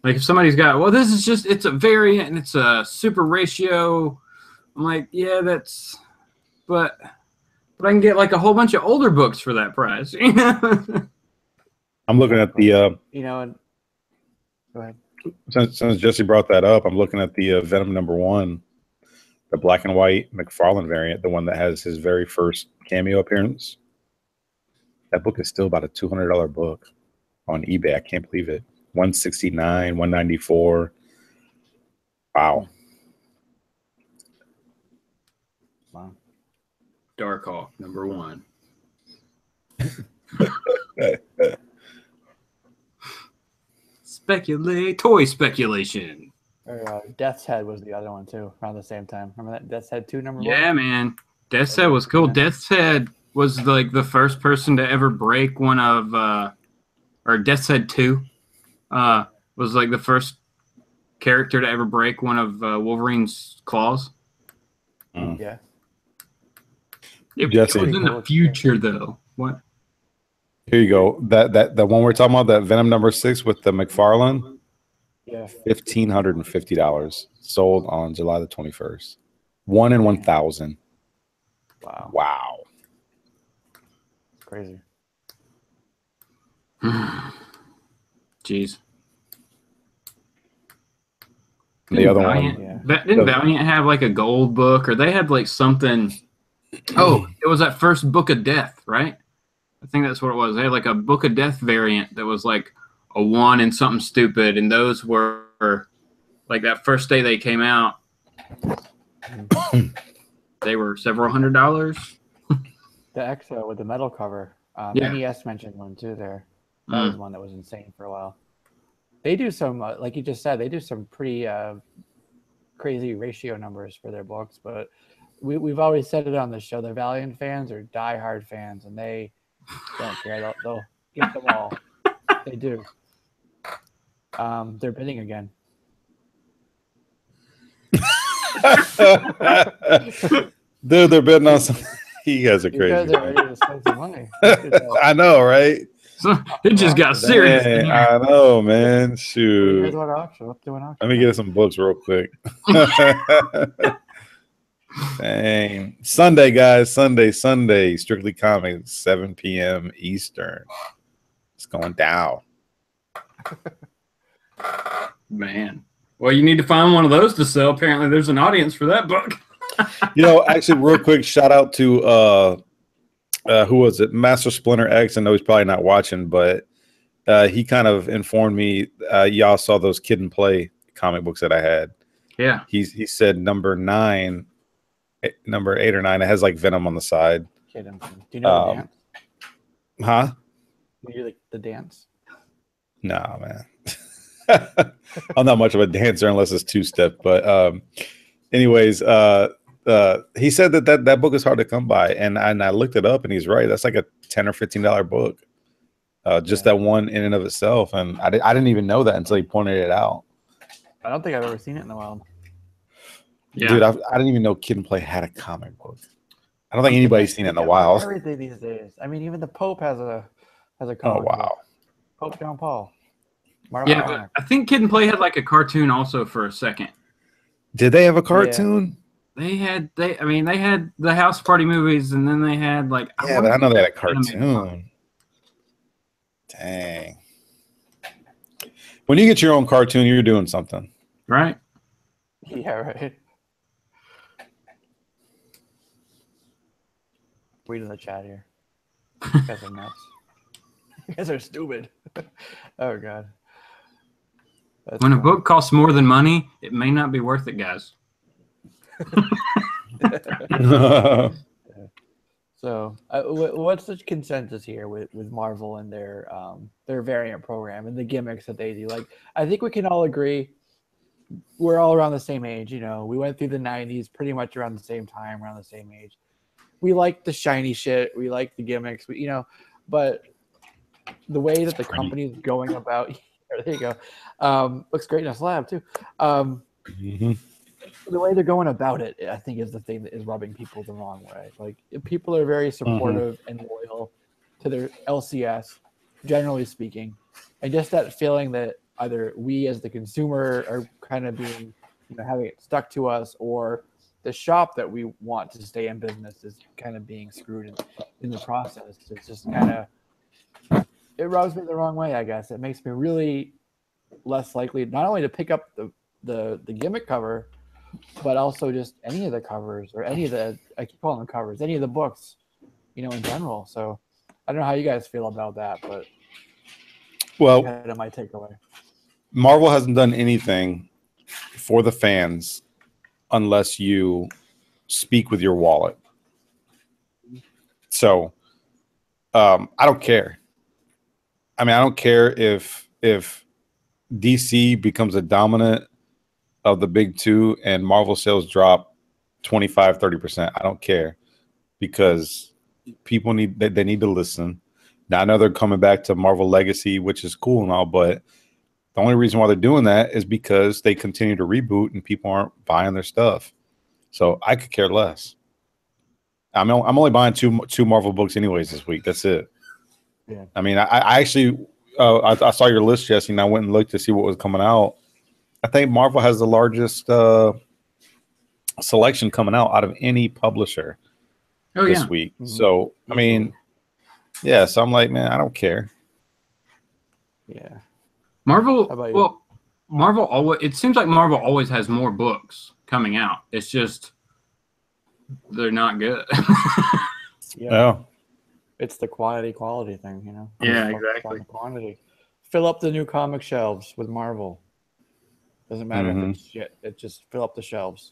Like if somebody's got, well, this is just, it's a variant and it's a super ratio. I'm like, yeah, that's, but I can get like a whole bunch of older books for that price, you know? I'm looking at the, you know, and go ahead. Since Jesse brought that up, I'm looking at the Venom #1, the black and white McFarlane variant, the one that has his very first cameo appearance. That book is still about a $200 book on eBay. I can't believe it. $169, $194. Wow. Darkhawk #1. Toy speculation. Or Death's Head was the other one too, around the same time. Remember that Death's Head 2 #1? Yeah, man. Death's Head was cool. Death's Head was like the first person to ever break one of, or Death's Head 2 was like the first character to ever break one of Wolverine's claws. Yeah. It was in the future though. What? Here you go. That the one we're talking about, that Venom #6 with the McFarlane. Yeah. $1,550 sold on July the 21st. 1 in 1,000. Wow. Wow. It's crazy. Jeez. The other Valiant, one. Didn't Valiant have like a gold book, or they had like something? Oh, it was that first Book of Death, right? I think that's what it was. They had like a Book of Death variant that was like a 1 and something stupid, and those were like that first day they came out. They were several $100s. The EXO with the metal cover. Yeah. NES mentioned one too there. That was one that was insane for a while. They do some, like you just said, they do some pretty crazy ratio numbers for their books. But we've always said it on the show. The Valiant fans are diehard fans, and they don't care. They'll get them all. They do. They're bidding again. Dude, they're bidding on some. You guys are crazy. You guys are ready to spend some money. I know, right? It just got serious. Dang, I know, man. Shoot. You guys want to auction? Let's do an auction. Let me get some books real quick. Dang. Sunday, guys. Sunday. StrictlyComix, 7 p.m. Eastern. It's going down. Man. Well, you need to find one of those to sell. Apparently, there's an audience for that book. Actually, real quick, shout out to who was it? Master Splinter X. I know he's probably not watching, but he kind of informed me. Y'all saw those Kid and Play comic books that I had. Yeah. He said number 8 or 9. It has like Venom on the side. Kid and Play. Do you know the dance? Huh? Do you like the dance? Nah, man. I'm not much of a dancer unless it's 2-step. But anyways, he said that book is hard to come by, and I looked it up, and he's right. That's like a $10 or $15 book, just that one in and of itself. And I didn't even know that until he pointed it out. I don't think I've ever seen it in the wild. Yeah. Dude, I didn't even know Kid and Play had a comic book. I don't think anybody's seen it in the wild. Everything these days. I mean, even the Pope has a comic Oh wow. book. Pope John Paul. Yeah, but I think Kid and Play had like a cartoon also for a second. Did they have a cartoon? They had the House Party movies, and then they had like but I know they had a cartoon. Dang. When you get your own cartoon, you're doing something. Right? Yeah, right. Reading the chat here. You guys are nuts. You guys are stupid. Oh god. When a book costs more than money, it may not be worth it, guys. So, what's the consensus here with Marvel and their variant program and the gimmicks that they do? Like, I think we can all agree we're all around the same age. You know, we went through the 90s pretty much around the same time, around the same age. We like the shiny shit. We like the gimmicks. But the way that the company's going about, there you go. Looks great in a slab too. The way they're going about it, I think, is the thing that is rubbing people the wrong way. Like, people are very supportive and loyal to their LCS, generally speaking, and just that feeling that either we as the consumer are kind of being, having it stuck to us, or the shop that we want to stay in business is kind of being screwed in the process. It's just kind of, it rubs me the wrong way, I guess. It makes me really less likely not only to pick up the gimmick cover, but also just any of the covers or any of the, I keep calling them covers, any of the books, in general. So I don't know how you guys feel about that, but kind of my takeaway. Marvel hasn't done anything for the fans unless you speak with your wallet. So I don't care. I mean, I don't care if DC becomes a dominant of the big two and Marvel sales drop 25, 30%. I don't care, because people need to listen. Now, I know they're coming back to Marvel Legacy, which is cool and all, but the only reason why they're doing that is because they continue to reboot and people aren't buying their stuff. So I could care less. I'm only buying two Marvel books anyways this week. That's it. Yeah. I mean, I actually I saw your list, Jesse, and I went and looked to see what was coming out. I think Marvel has the largest selection coming out of any publisher this week. So, I mean, yeah, so I'm like, man, I don't care. Yeah. Marvel, it seems like Marvel always has more books coming out. It's just they're not good. Yeah. It's the quality thing, you know. Yeah, Focus on exactly. the quantity. Fill up the new comic shelves with Marvel. Doesn't matter if it's shit. It just fill up the shelves.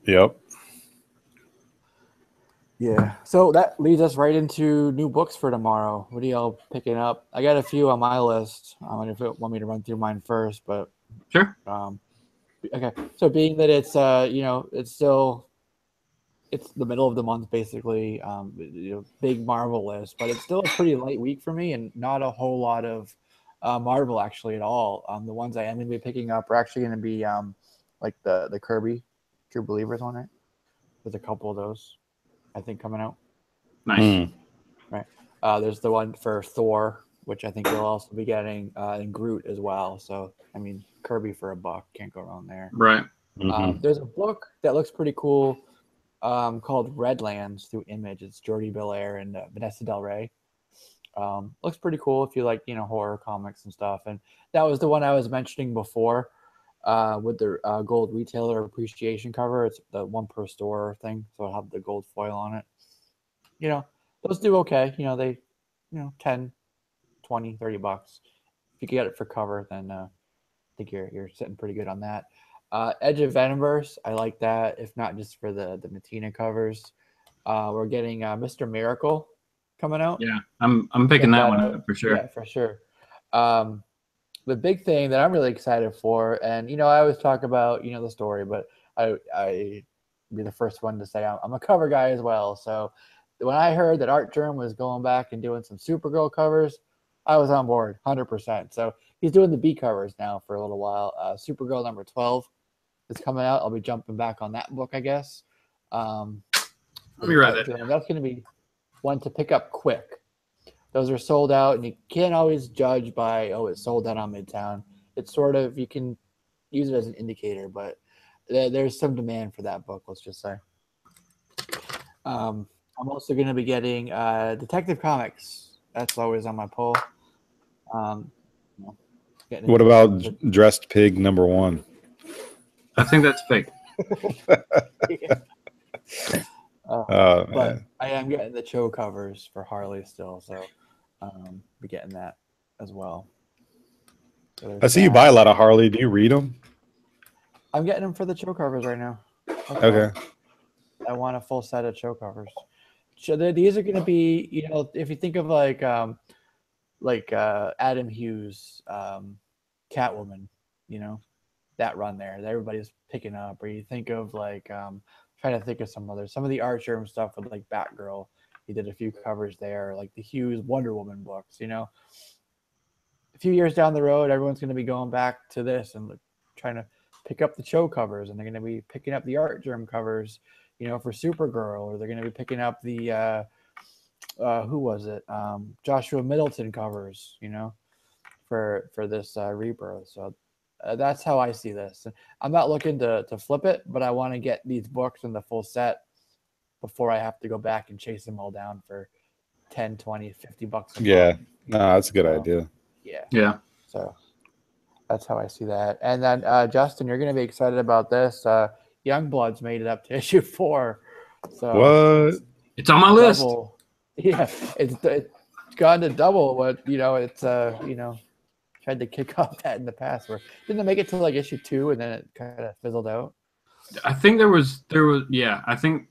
Yep. Yeah. So that leads us right into new books for tomorrow. What are y'all picking up? I got a few on my list. I don't know if you want me to run through mine first, but Sure. okay. So being that it's it's the middle of the month basically, big Marvel list, but it's still a pretty light week for me and not a whole lot of Marvel actually at all. The ones I am going to be picking up are actually going to be like the Kirby True Believers one, right? There's a couple of those I think coming out. Nice. Right. There's the one for Thor, which I think you'll also be getting, and Groot as well. So I mean, Kirby for $1, can't go wrong there. Right. There's a book that looks pretty cool called Redlands through Image. It's Jordi Belair and Vanessa Del Rey. Looks pretty cool if you like, horror comics and stuff. And that was the one I was mentioning before with the gold retailer appreciation cover. It's the one per store thing, so it'll have the gold foil on it. Those do okay. They 10, 20, $30. If you get it for cover, then I think you're sitting pretty good on that. Edge of Venomverse, I like that, if not just for the Matina covers. We're getting Mr. Miracle coming out. Yeah, I'm picking that one up for sure. Yeah, for sure. The big thing that I'm really excited for, and I always talk about the story, but I be the first one to say I'm a cover guy as well. So when I heard that Art Germ was going back and doing some Supergirl covers, I was on board 100%. So he's doing the B covers now for a little while. Supergirl number 12 is coming out. I'll be jumping back on that book, I guess. Let me write that down. That's going to be one to pick up quick. Those are sold out, and you can't always judge by, it's sold out on Midtown. It's sort of, you can use it as an indicator, but there's some demand for that book, let's just say. I'm also going to be getting Detective Comics. That's always on my poll. What about Dressed Pig number 1? I think that's fake. But I am getting the Cho covers for Harley still, so be getting that as well. So I see you buy a lot of Harley. Do you read them? I'm getting them for the Cho covers right now. Okay. I want a full set of Cho covers. So these are going to be, if you think of like Adam Hughes, Catwoman, that run there that everybody's picking up. Or you think of like, trying to think of some of the Art Germ stuff with like Batgirl. He did a few covers there, like the Hughes Wonder Woman books. A few years down the road, everyone's going to be going back to this and trying to pick up the Cho covers, and they're going to be picking up the Art Germ covers, for Supergirl, or they're going to be picking up the who was it? Joshua Middleton covers, for this rebirth. So that's how I see this. I'm not looking to flip it, but I want to get these books in the full set before I have to go back and chase them all down for 10, 20, $50. Yeah, no, that's a good idea. Yeah. So that's how I see that. And then Justin, you're going to be excited about this. Youngbloods made it up to issue 4. So What? It's on my list. Yeah, it's gone to double what it's tried to kick off that in the past. Where didn't it make it to like issue 2 and then it kind of fizzled out? I think there was yeah. I think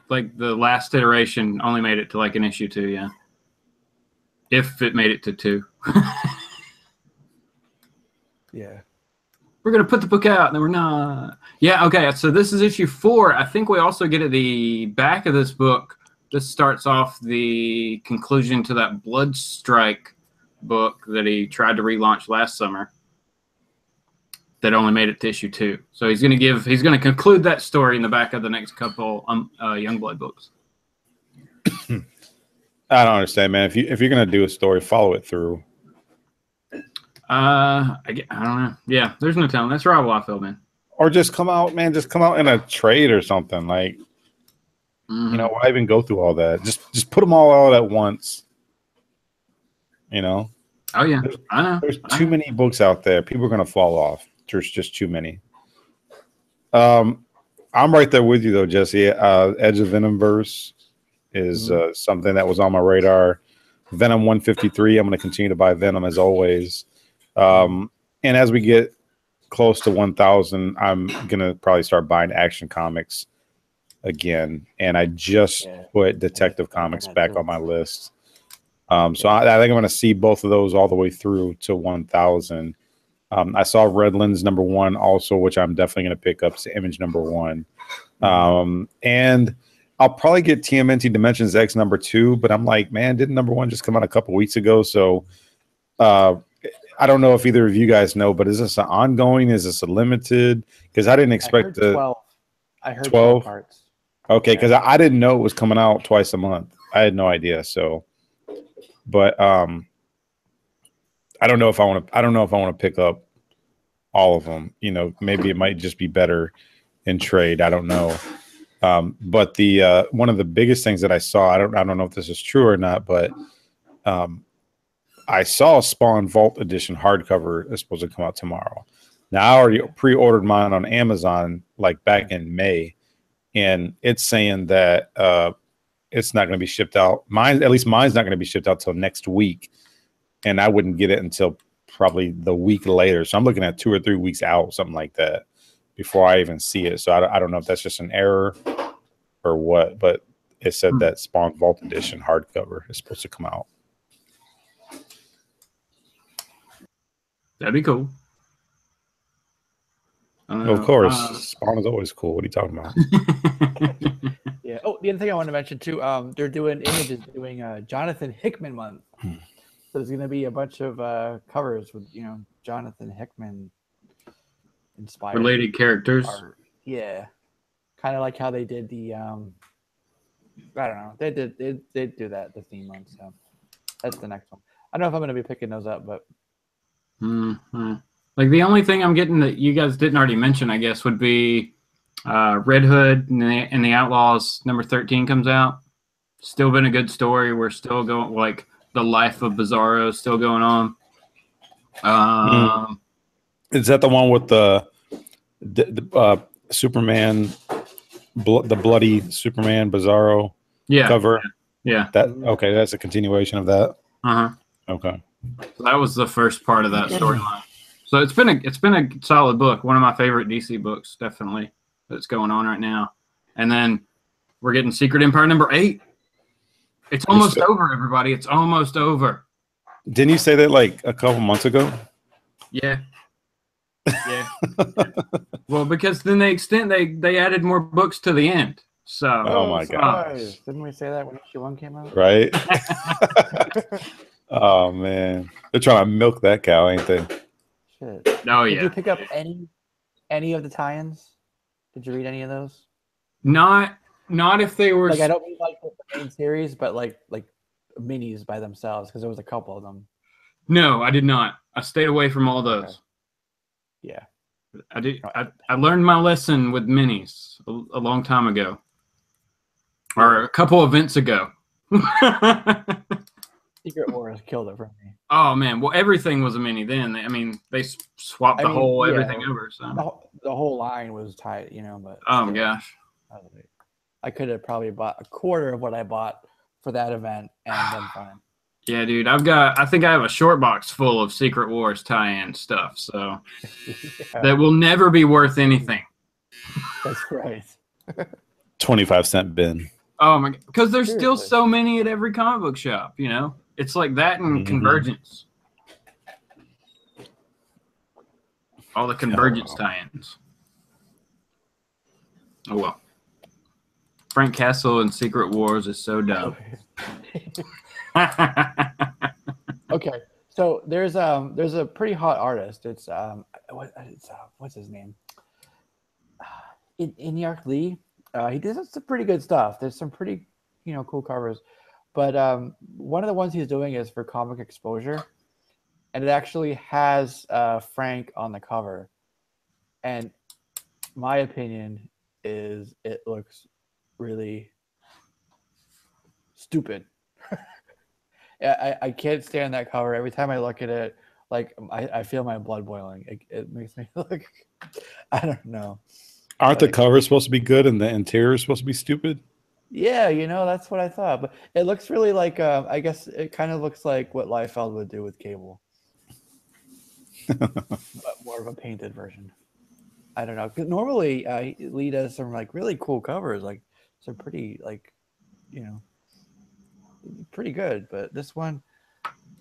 like the last iteration only made it to like an issue 2. Yeah, if it made it to 2. Yeah. We're going to put the book out, and then we're not. Yeah, okay, so this is issue 4. I think we also get at the back of this book, this starts off the conclusion to that Blood Strike book that he tried to relaunch last summer that only made it to issue 2. So he's going to conclude that story in the back of the next couple Youngblood books. I don't understand, man. If you're going to do a story, follow it through. I don't know. Yeah, there's no telling. That's how I feel, man. Or just come out, man. Just come out in a trade or something. Like, why even go through all that? Just put them all out at once. Oh yeah, I know. There's too many books out there. People are gonna fall off. There's just too many. I'm right there with you though, Jesse. Edge of Venomverse is something that was on my radar. Venom 153. I'm going to continue to buy Venom as always. And as we get close to 1,000, I'm going to probably start buying Action Comics again. And I just put Detective Comics back on my list. So I think I'm going to see both of those all the way through to 1,000. I saw Redlands #1 also, which I'm definitely going to pick up. It's Image #1. And I'll probably get TMNT Dimensions X #2, but I'm like, man, didn't #1 just come out a couple weeks ago? So I don't know if either of you guys know, but is this an ongoing? Is this a limited? Because I didn't expect 12. I heard 12 parts. Okay, because I didn't know it was coming out twice a month. I had no idea. So, but I don't know if I want to. I don't know if I want to pick up all of them. You know, maybe it might just be better in trade. I don't know. But the one of the biggest things that I saw, I don't know if this is true or not, but I saw Spawn Vault Edition hardcover is supposed to come out tomorrow. Now I already pre-ordered mine on Amazon like back in May, and it's saying that it's not going to be shipped out. Mine's not going to be shipped out till next week, and I wouldn't get it until probably the week later. So I'm looking at 2 or 3 weeks out, something like that, before I even see it. So I don't know if that's just an error or what, but it said that Spawn Vault Edition hardcover is supposed to come out. That'd be cool. Of course, Spawn is always cool. What are you talking about? Yeah. Oh, the other thing I want to mention too, they're doing Images doing Jonathan Hickman month. So there's going to be a bunch of covers with Jonathan Hickman inspired related characters. art. Yeah, kind of like how they did the I don't know. They do that the theme month. So that's the next one. I don't know if I'm going to be picking those up, but. Like the only thing I'm getting that you guys didn't already mention, I guess, would be Red Hood and the Outlaws #13 comes out. Still been a good story. We're still going, like the life of Bizarro is still going on. Is that the one with the Superman, the bloody Superman Bizarro cover? Yeah. Okay, that's a continuation of that. Okay. So that was the first part of that storyline. So it's been a solid book. One of my favorite DC books, definitely, that's going on right now. And then we're getting Secret Empire #8. It's almost over, everybody. It's almost over. Didn't you say that like a couple months ago? Yeah. Yeah. Well, because then they added more books to the end. So oh my gosh. Didn't we say that when issue 1 came out? Right. Oh man, they're trying to milk that cow, ain't they? Shit. Oh yeah. Did you pick up any of the tie-ins? Did you read any of those? Not if they were like, I don't mean like the main series, but like minis by themselves, because there was a couple of them. No, I did not. I stayed away from all those. Okay. Yeah. I did. I learned my lesson with minis a long time ago, or a couple events ago. Secret Wars killed it for me. Oh man, well everything was a mini then. I mean, they swapped everything over. So the whole line was tight, But oh my gosh, I could have probably bought a quarter of what I bought for that event and then fine. Yeah, dude, I think I have a short box full of Secret Wars tie-in stuff. So that will never be worth anything. That's right. 25-cent bin. Oh my god, because there's still so many at every comic book shop. It's like that and Convergence. All the Convergence tie-ins. Oh well. Frank Castle and Secret Wars is so dumb. Okay, so there's a pretty hot artist. It's what's his name? Inyark Lee. He does some pretty good stuff. There's some pretty cool covers. But one of the ones he's doing is for Comic Exposure, and it actually has Frank on the cover. And my opinion is it looks really stupid. I can't stand that cover. Every time I look at it, like I feel my blood boiling. It makes me look. I don't know. Aren't the covers supposed to be good and the interior is supposed to be stupid? Yeah, that's what I thought. But it looks really like, I guess it kind of looks like what Liefeld would do with Cable, but more of a painted version. I don't know. 'Cause normally, Lee does some like really cool covers, like some pretty pretty good. But this one,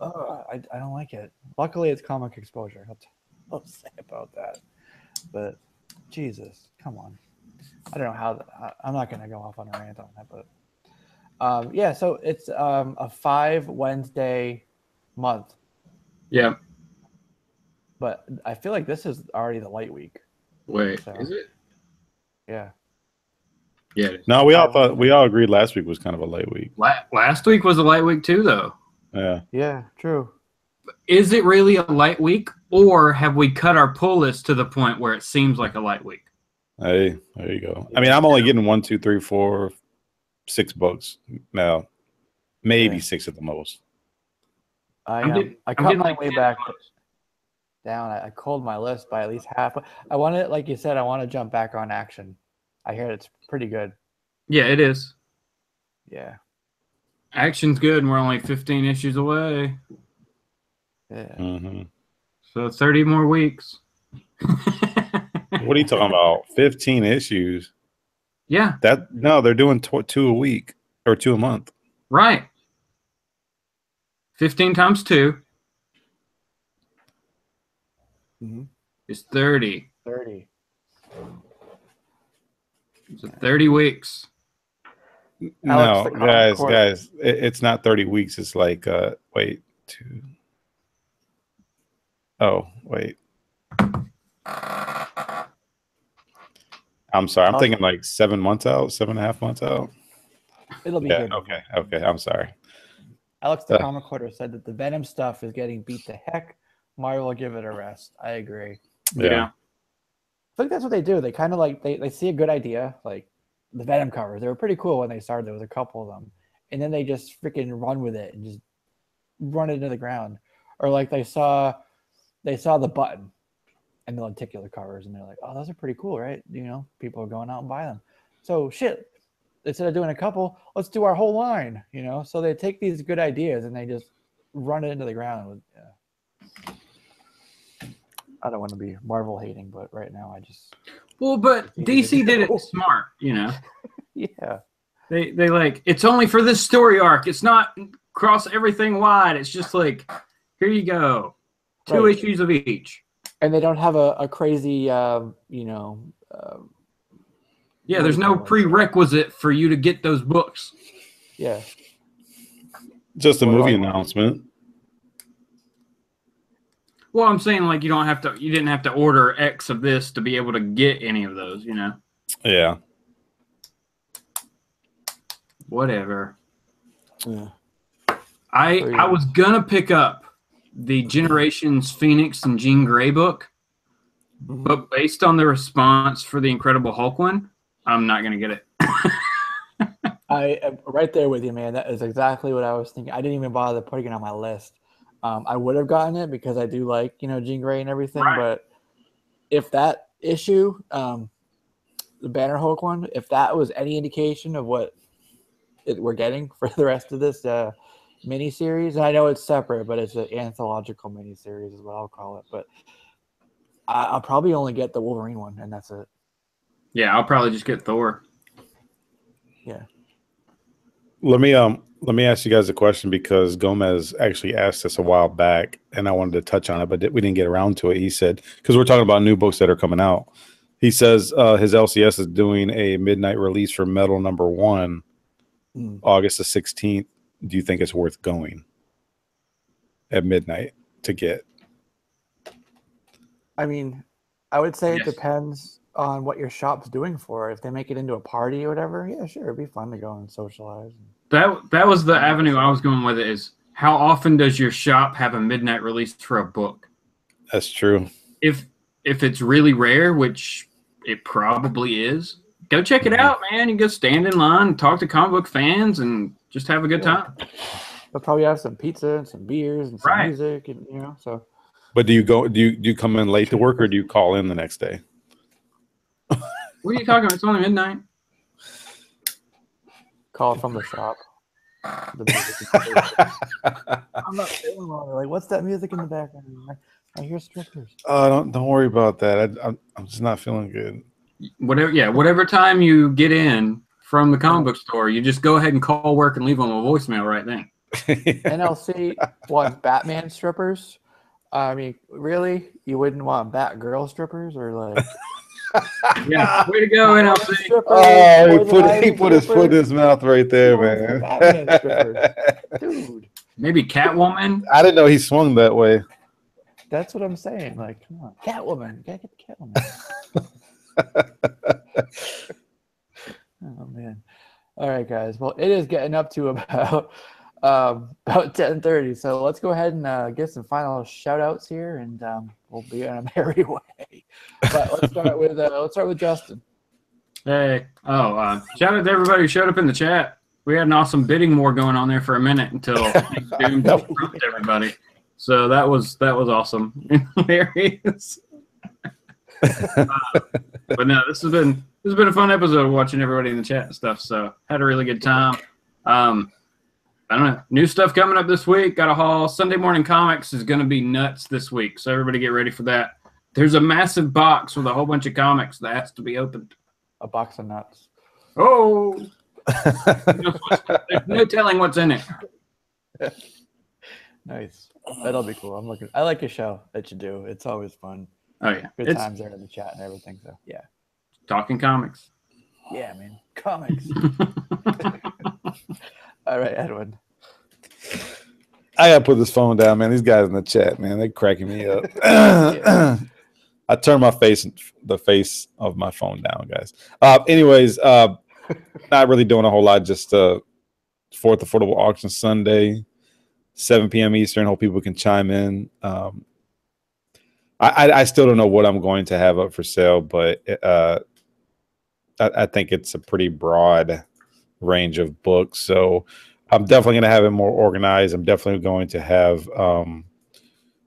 I don't like it. Luckily, it's comic exposure. I'll say about that. But Jesus, come on. I don't know how. I'm not going to go off on a rant on that, but yeah. So it's a 5 Wednesday month. Yeah. But I feel like this is already the light week. Wait, is it? Yeah. Yeah. It is. No, we all agreed last week was kind of a light week. Last week was a light week too, though. Yeah. Yeah, true. Is it really a light week, or have we cut our pull list to the point where it seems like a light week? Hey, there you go. I mean, I'm only getting 1, 2, 3, 4, 6 books now, maybe 6 at the most. I cut my way back down. I culled my list by at least half. I want to, like you said, I want to jump back on Action. I hear it's pretty good. Yeah, it is. Yeah. Action's good, and we're only 15 issues away. Yeah. Mm-hmm. So 30 more weeks. What are you talking about? 15 issues? Yeah. No, they're doing 2 a week or 2 a month. Right. 15 times 2 is 30. 30. So 30 weeks. No, guys, it's not 30 weeks. It's like, wait, 2. Oh, wait. I'm sorry. I'm thinking like 7 months out, 7.5 months out. It'll be good. Okay. I'm sorry. Alex the Comic Quarter said that the Venom stuff is getting beat to heck. Marvel will give it a rest. I agree. Yeah. I think that's what they do. They kind of like they see a good idea, like the Venom covers. They were pretty cool when they started. There was a couple of them, and then they just freaking run with it and just run it into the ground. Or like they saw the Button and the lenticular covers, and they're like, "Oh, those are pretty cool, right?" People are going out and buy them. So shit, instead of doing a couple, let's do our whole line. So they take these good ideas and they just run it into the ground. I don't want to be Marvel hating, but right now I just. Well, but DC did it smart, Yeah. They like, it's only for this story arc. It's not cross everything wide. It's just like, here you go, 2 issues of each. And they don't have a crazy, yeah, there's no prerequisite for you to get those books. Yeah. Just a movie announcement. Well, I'm saying like you didn't have to order X of this to be able to get any of those, Yeah. Whatever. Yeah. I was gonna pick up the Generations Phoenix and Jean Grey book, but based on the response for the Incredible Hulk one, I'm not gonna get it. I am right there with you, man. That is exactly what I was thinking. I didn't even bother putting it on my list. I would have gotten it because I do like, Jean Grey and everything. Right. But if that issue, the Banner Hulk one, if that was any indication of what we're getting for the rest of this miniseries, and I know it's separate, but it's an anthological miniseries is what I'll call it. But I'll probably only get the Wolverine one, and that's it. Yeah, I'll probably just get Thor. Yeah. Let me ask you guys a question because Gomez actually asked us a while back, and I wanted to touch on it, but we didn't get around to it. He said, because we're talking about new books that are coming out, he says his LCS is doing a midnight release for Metal #1, August the 16th. Do you think it's worth going at midnight to get? I mean, I would say it depends on what your shop's doing for it. If they make it into a party or whatever, yeah, sure, it'd be fun to go and socialize. That was the avenue I was going with. It is, how often does your shop have a midnight release for a book? That's true. If it's really rare, which it probably is, go check it out, man. You go stand in line and talk to comic book fans and just have a good time. They'll probably have some pizza and some beers and some music, and so. But do you come in late to work, or do you call in the next day? What are you talking about? It's only midnight. Call from the shop. The music in the background. I'm not feeling well. Like, what's that music in the background? I hear strippers. Don't worry about that. I'm just not feeling good. Whatever time you get in from the comic book store, you just go ahead and call work and leave them a voicemail right then. NLC wants Batman strippers. I mean, really? You wouldn't want Batgirl strippers or like? Yeah, way to go, NLC. Oh, he put his foot in his mouth right there, man. Batman strippers. Dude. Maybe Catwoman. I didn't know he swung that way. That's what I'm saying. Like, come on, Catwoman. Gotta get the Catwoman. Oh man. All right, guys. Well, it is getting up to about 10:30. So let's go ahead and get some final shout outs here, and we'll be on a merry way. But let's start with Justin. Hey. Shout out to everybody who showed up in the chat. We had an awesome bidding war going on there for a minute until Doom disrupted everybody. So that was awesome. Hilarious. But no, this has been a fun episode watching everybody in the chat and stuff. So had a really good time. I don't know. New stuff coming up this week. Got a haul. Sunday Morning Comics is going to be nuts this week. So everybody get ready for that. There's a massive box with a whole bunch of comics that has to be opened. A box of nuts. Oh. There's no telling what's in it. Nice. That'll be cool. I like your show that you do. It's always fun. Oh yeah. Good times there in the chat and everything. So yeah. Talking comics. Yeah, man. Comics. All right, Edwin. I gotta put this phone down, man. These guys in the chat, man, they're cracking me up. I turned the face of my phone down, guys. Anyways, not really doing a whole lot. Just fourth affordable auction Sunday, 7 p.m. Eastern. Hope people can chime in. I still don't know what I'm going to have up for sale, but I think it's a pretty broad range of books. So I'm definitely going to have it more organized. I'm definitely going to have,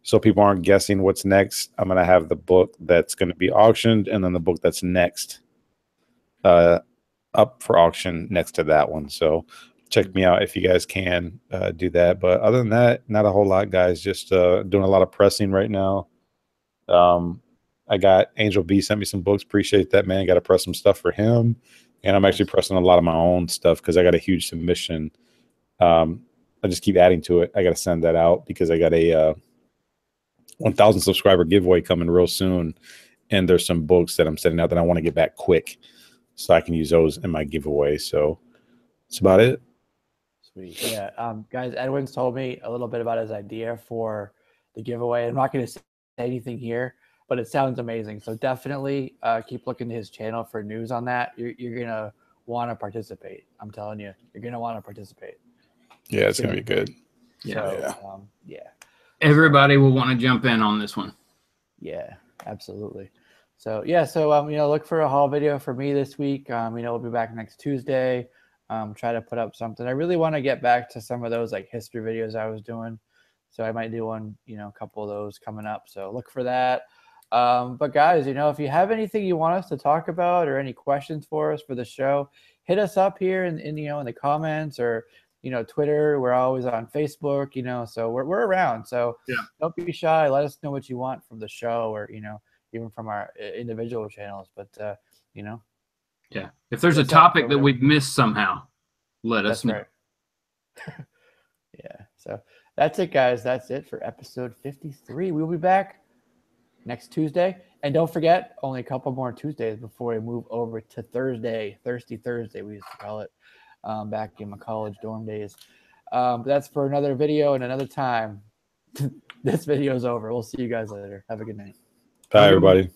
so people aren't guessing what's next, I'm going to have the book that's going to be auctioned and then the book that's next up for auction next to that one. So check me out if you guys can do that. But other than that, not a whole lot, guys. Just doing a lot of pressing right now. I got Angel B sent me some books. Appreciate that, man. Got to press some stuff for him. And I'm actually pressing a lot of my own stuff because I got a huge submission. I just keep adding to it. I got to send that out because I got a 1,000 subscriber giveaway coming real soon. And there's some books that I'm sending out that I want to get back quick so I can use those in my giveaway. So that's about it. Sweet. Yeah. Guys, Edwin's told me a little bit about his idea for the giveaway. I'm not going to say anything here, but it sounds amazing. So definitely keep looking to his channel for news on that. You're going to want to participate. I'm telling you, you're going to want to participate. Yeah, it's going to be good. Yeah. Yeah. Everybody will want to jump in on this one. Yeah, absolutely. So yeah, so look for a haul video for me this week. We'll be back next Tuesday. Try to put up something. I really want to get back to some of those like history videos I was doing. So I might do one, a couple of those coming up. So look for that. But guys, if you have anything you want us to talk about or any questions for us for the show, hit us up here in the comments or Twitter. We're always on Facebook, so we're around. So yeah, don't be shy. Let us know what you want from the show or even from our individual channels. But yeah, if there's a topic that we've missed somehow, let us know. Right. Yeah. So that's it, guys. That's it for episode 53. We'll be back next Tuesday. And don't forget, only a couple more Tuesdays before we move over to Thursday. Thirsty Thursday, we used to call it back in my college dorm days. But that's for another video and another time. This video is over. We'll see you guys later. Have a good night. Bye, everybody.